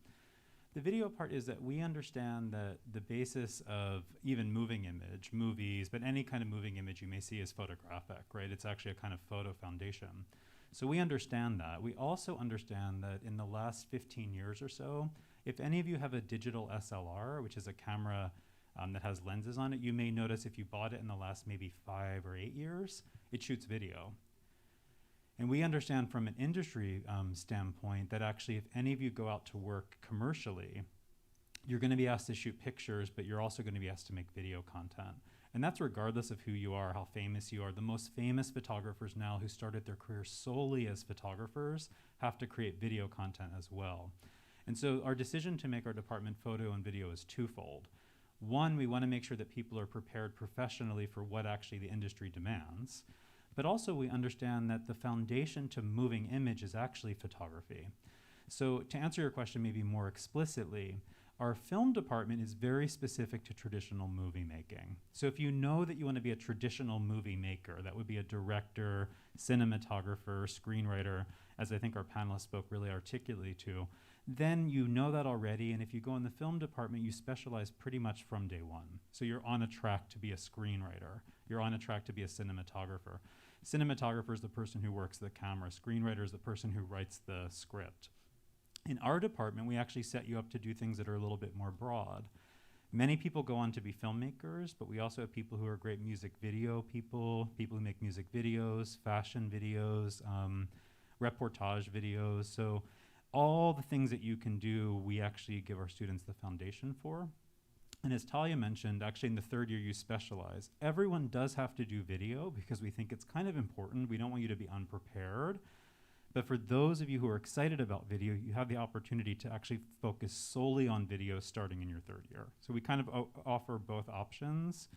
The video part is that we understand that the basis of even moving image, movies, but any kind of moving image you may see is photographic, right? It's actually a kind of photo foundation. So we understand that. We also understand that in the last 15 years or so, if any of you have a digital SLR, which is a camera that has lenses on it, you may notice if you bought it in the last maybe 5 or 8 years, it shoots video. And we understand from an industry standpoint that actually if any of you go out to work commercially, you're going to be asked to shoot pictures, but you're also going to be asked to make video content. And that's regardless of who you are, how famous you are. The most famous photographers now who started their career solely as photographers have to create video content as well. And so our decision to make our department photo and video is twofold. One, we want to make sure that people are prepared professionally for what actually the industry demands. But also we understand that the foundation to moving image is actually photography. So to answer your question maybe more explicitly, our film department is very specific to traditional movie making. So if you know that you want to be a traditional movie maker, that would be a director, cinematographer, screenwriter, as I think our panelists spoke really articulately to, then you know that already, and if you go in the film department, you specialize pretty much from day one. So you're on a track to be a screenwriter. You're on a track to be a cinematographer. Cinematographer is the person who works the camera. Screenwriter is the person who writes the script. In our department, we actually set you up to do things that are a little bit more broad. Many people go on to be filmmakers, but we also have people who are great music video people who make music videos, fashion videos, reportage videos. So all the things that you can do, we actually give our students the foundation for. And as Talia mentioned, actually in the third year you specialize. Everyone does have to do video because we think it's kind of important. We don't want you to be unprepared. But for those of you who are excited about video, you have the opportunity to actually focus solely on video starting in your third year. So we kind of offer both options.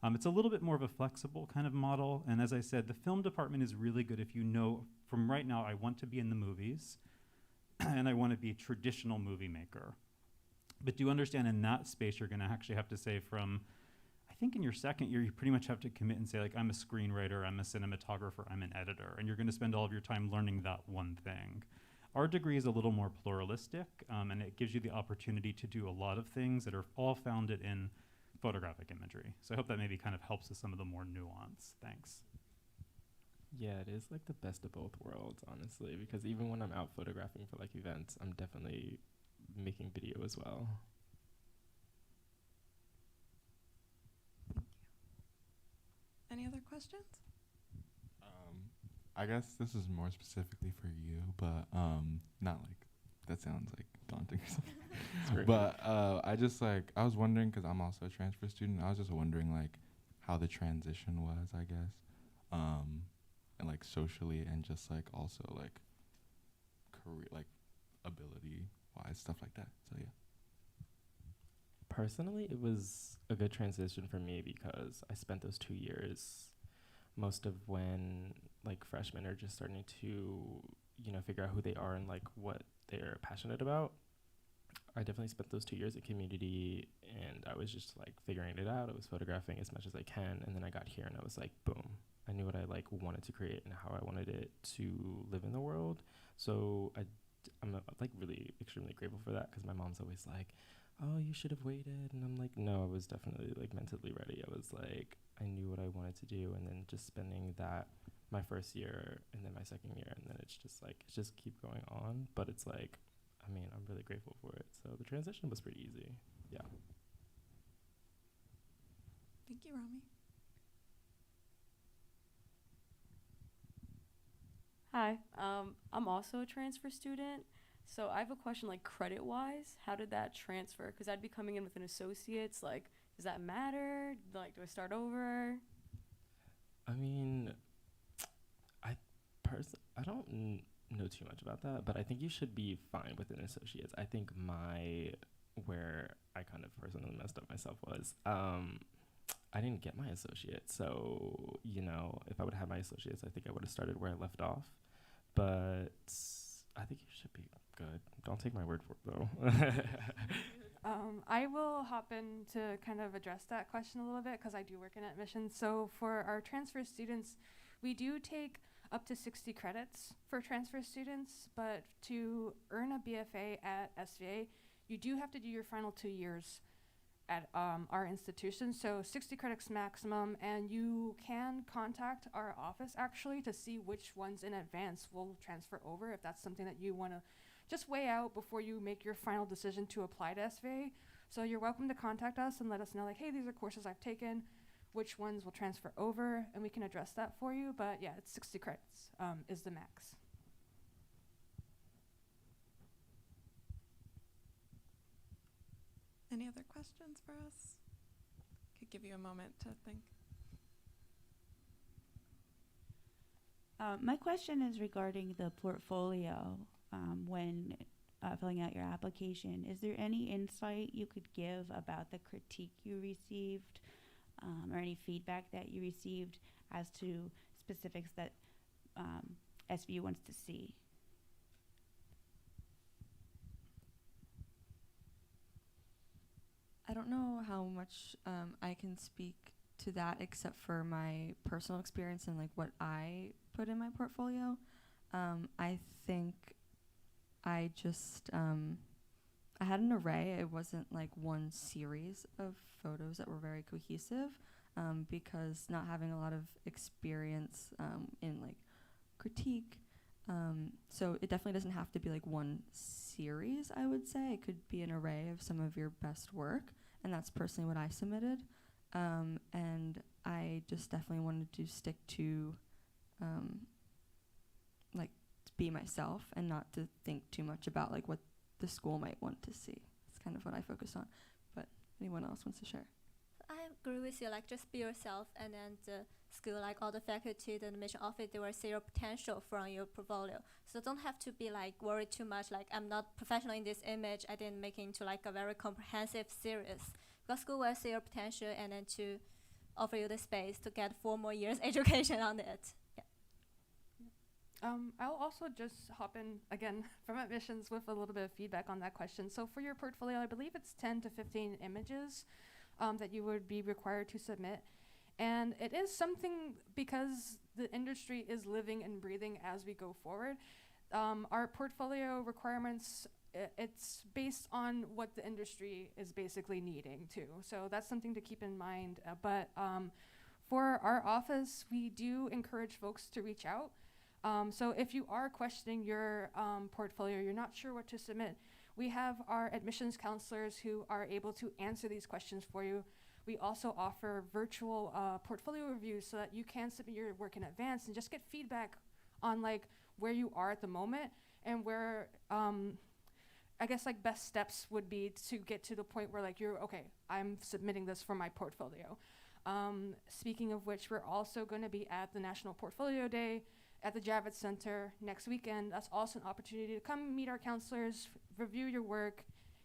It's a little bit more of a flexible kind of model. And as I said, the film department is really good if you know from right now, I want to be in the movies and I want to be a traditional movie maker. But do you understand in that space, you're going to actually have to say from, I think in your second year, you pretty much have to commit and say, like, I'm a screenwriter, I'm a cinematographer, I'm an editor, and you're going to spend all of your time learning that one thing. Our degree is a little more pluralistic, and it gives you the opportunity to do a lot of things that are all founded in photographic imagery. So I hope that maybe kind of helps with some of the more nuance. Thanks. Yeah, it is like the best of both worlds, honestly, because even when I'm out photographing for like events, I'm definitely making video as well. Any other questions? I guess this is more specifically for you, but not like that sounds like daunting or something. But I was wondering, because I'm also a transfer student, I was just wondering like how the transition was, I guess, and like socially and just like also like career, like ability wise, stuff like that. So yeah. Personally, it was a good transition for me because I spent those 2 years, most of when like freshmen are just starting to, you know, figure out who they are and like what they're passionate about. I definitely spent those 2 years at community and I was just like figuring it out. I was photographing as much as I can, and then I got here and I was like, boom, I knew what I like wanted to create and how I wanted it to live in the world. So I'm like really extremely grateful for that, because my mom's always like, oh, you should have waited. And I'm like, no, I was definitely like mentally ready. I was like, I knew what I wanted to do. And then just spending that my first year and then my second year. And then it's just like, it's just keep going on. But it's like, I mean, I'm really grateful for it. So the transition was pretty easy. Yeah. Thank you, Rami. Hi, I'm also a transfer student. So I have a question, like credit-wise, how did that transfer? Because I'd be coming in with an associate's, like, does that matter? Like, do I start over? I mean, I don't know too much about that, but I think you should be fine with an associate's. I think where I kind of personally messed up myself was, I didn't get my associate. So, you know, if I would have had my associates, I think I would have started where I left off. But I think you should be good. Don't take my word for it, though. I will hop in to kind of address that question a little bit, because I do work in admissions. So for our transfer students, we do take up to 60 credits for transfer students, but to earn a BFA at SVA, you do have to do your final 2 years at our institution. So 60 credits maximum, and you can contact our office actually to see which ones in advance will transfer over, if that's something that you want to just weigh out before you make your final decision to apply to SVA. So you're welcome to contact us and let us know, like, hey, these are courses I've taken, which ones will transfer over, and we can address that for you. But yeah, it's 60 credits is the max. Any other questions for us? Could give you a moment to think. My question is regarding the portfolio when filling out your application. Is there any insight you could give about the critique you received or any feedback that you received as to specifics that SVU wants to see? I don't know how much I can speak to that except for my personal experience and like what I put in my portfolio. I think I just I had an array. It wasn't like one series of photos that were very cohesive because not having a lot of experience in like critique. So it definitely doesn't have to be like one series, I would say. It could be an array of some of your best work, and that's personally what I submitted. And I just definitely wanted to stick to like be myself and not to think too much about like what the school might want to see. It's kind of what I focus on. But anyone else wants to share? I agree with you, like just be yourself, and then school, like all the faculty, the admission office, they will see your potential from your portfolio. So don't have to be like worried too much, like I'm not professional in this image, I didn't make it into like a very comprehensive series. Because school will see your potential and then to offer you the space to get 4 more years education on it. I'll also just hop in again from admissions with a little bit of feedback on that question. So for your portfolio, I believe it's 10 to 15 images that you would be required to submit. And it is something, because the industry is living and breathing as we go forward. Our portfolio requirements, it's based on what the industry is basically needing too. So that's something to keep in mind. But for our office, we do encourage folks to reach out. So if you are questioning your portfolio, you're not sure what to submit, we have our admissions counselors who are able to answer these questions for you. We also offer virtual portfolio reviews so that you can submit your work in advance and just get feedback on like where you are at the moment and where I guess like best steps would be to get to the point where like you're okay, I'm submitting this for my portfolio. Speaking of which, we're also going to be at the National Portfolio Day at the Javits Center next weekend. That's also an opportunity to come meet our counselors, review your work,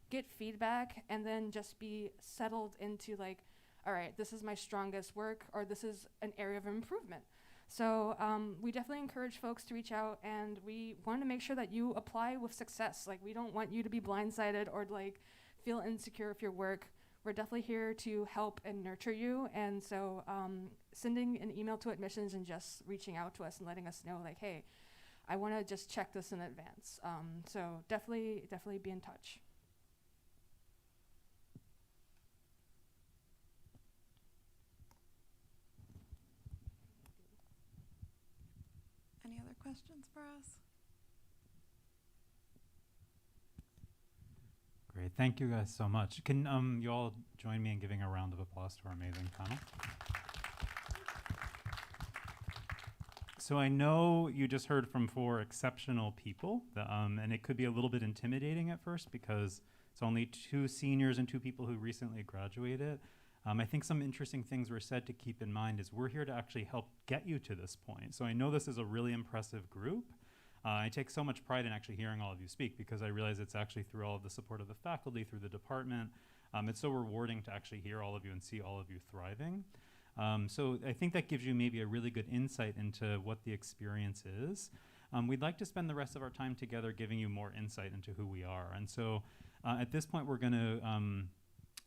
get feedback, and then just be settled into like, all right, this is my strongest work, or this is an area of improvement. So we definitely encourage folks to reach out, and we want to make sure that you apply with success. Like, we don't want you to be blindsided or like feel insecure with your work. We're definitely here to help and nurture you. And so sending an email to admissions and just reaching out to us and letting us know like, hey, I want to just check this in advance. So definitely be in touch. Any other questions for us? Great, thank you guys so much. Can you all join me in giving a round of applause to our amazing panel? So I know you just heard from 4 exceptional people, and it could be a little bit intimidating at first because it's only 2 seniors and 2 people who recently graduated. I think some interesting things were said to keep in mind is we're here to actually help get you to this point. So I know this is a really impressive group. I take so much pride in actually hearing all of you speak because I realize it's actually through all of the support of the faculty, through the department. It's so rewarding to actually hear all of you and see all of you thriving. So I think that gives you maybe a really good insight into what the experience is. We'd like to spend the rest of our time together giving you more insight into who we are. And so at this point,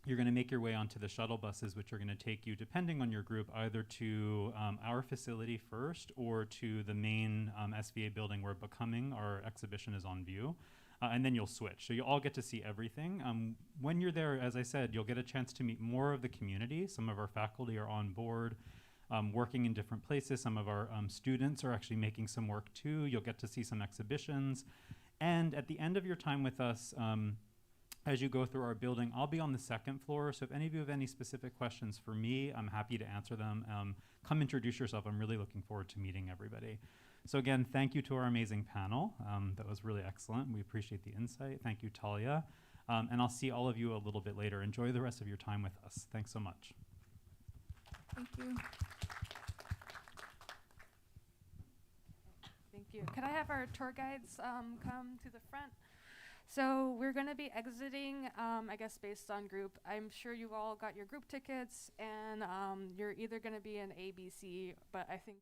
you're going to make your way onto the shuttle buses, which are going to take you, depending on your group, either to our facility first or to the main SVA building where Becoming, our exhibition, is on view. And then you'll switch. So you'll all get to see everything. When you're there, as I said, you'll get a chance to meet more of the community. Some of our faculty are on board, working in different places. Some of our students are actually making some work too. You'll get to see some exhibitions. And at the end of your time with us, as you go through our building, I'll be on the 2nd floor. So if any of you have any specific questions for me, I'm happy to answer them. Come introduce yourself. I'm really looking forward to meeting everybody. So again, thank you to our amazing panel. That was really excellent. We appreciate the insight. Thank you, Talia. And I'll see all of you a little bit later. Enjoy the rest of your time with us. Thanks so much. Thank you. Thank you. Could I have our tour guides come to the front? So we're going to be exiting, I guess, based on group. I'm sure you all got your group tickets, and you're either going to be in A, B, C, but I think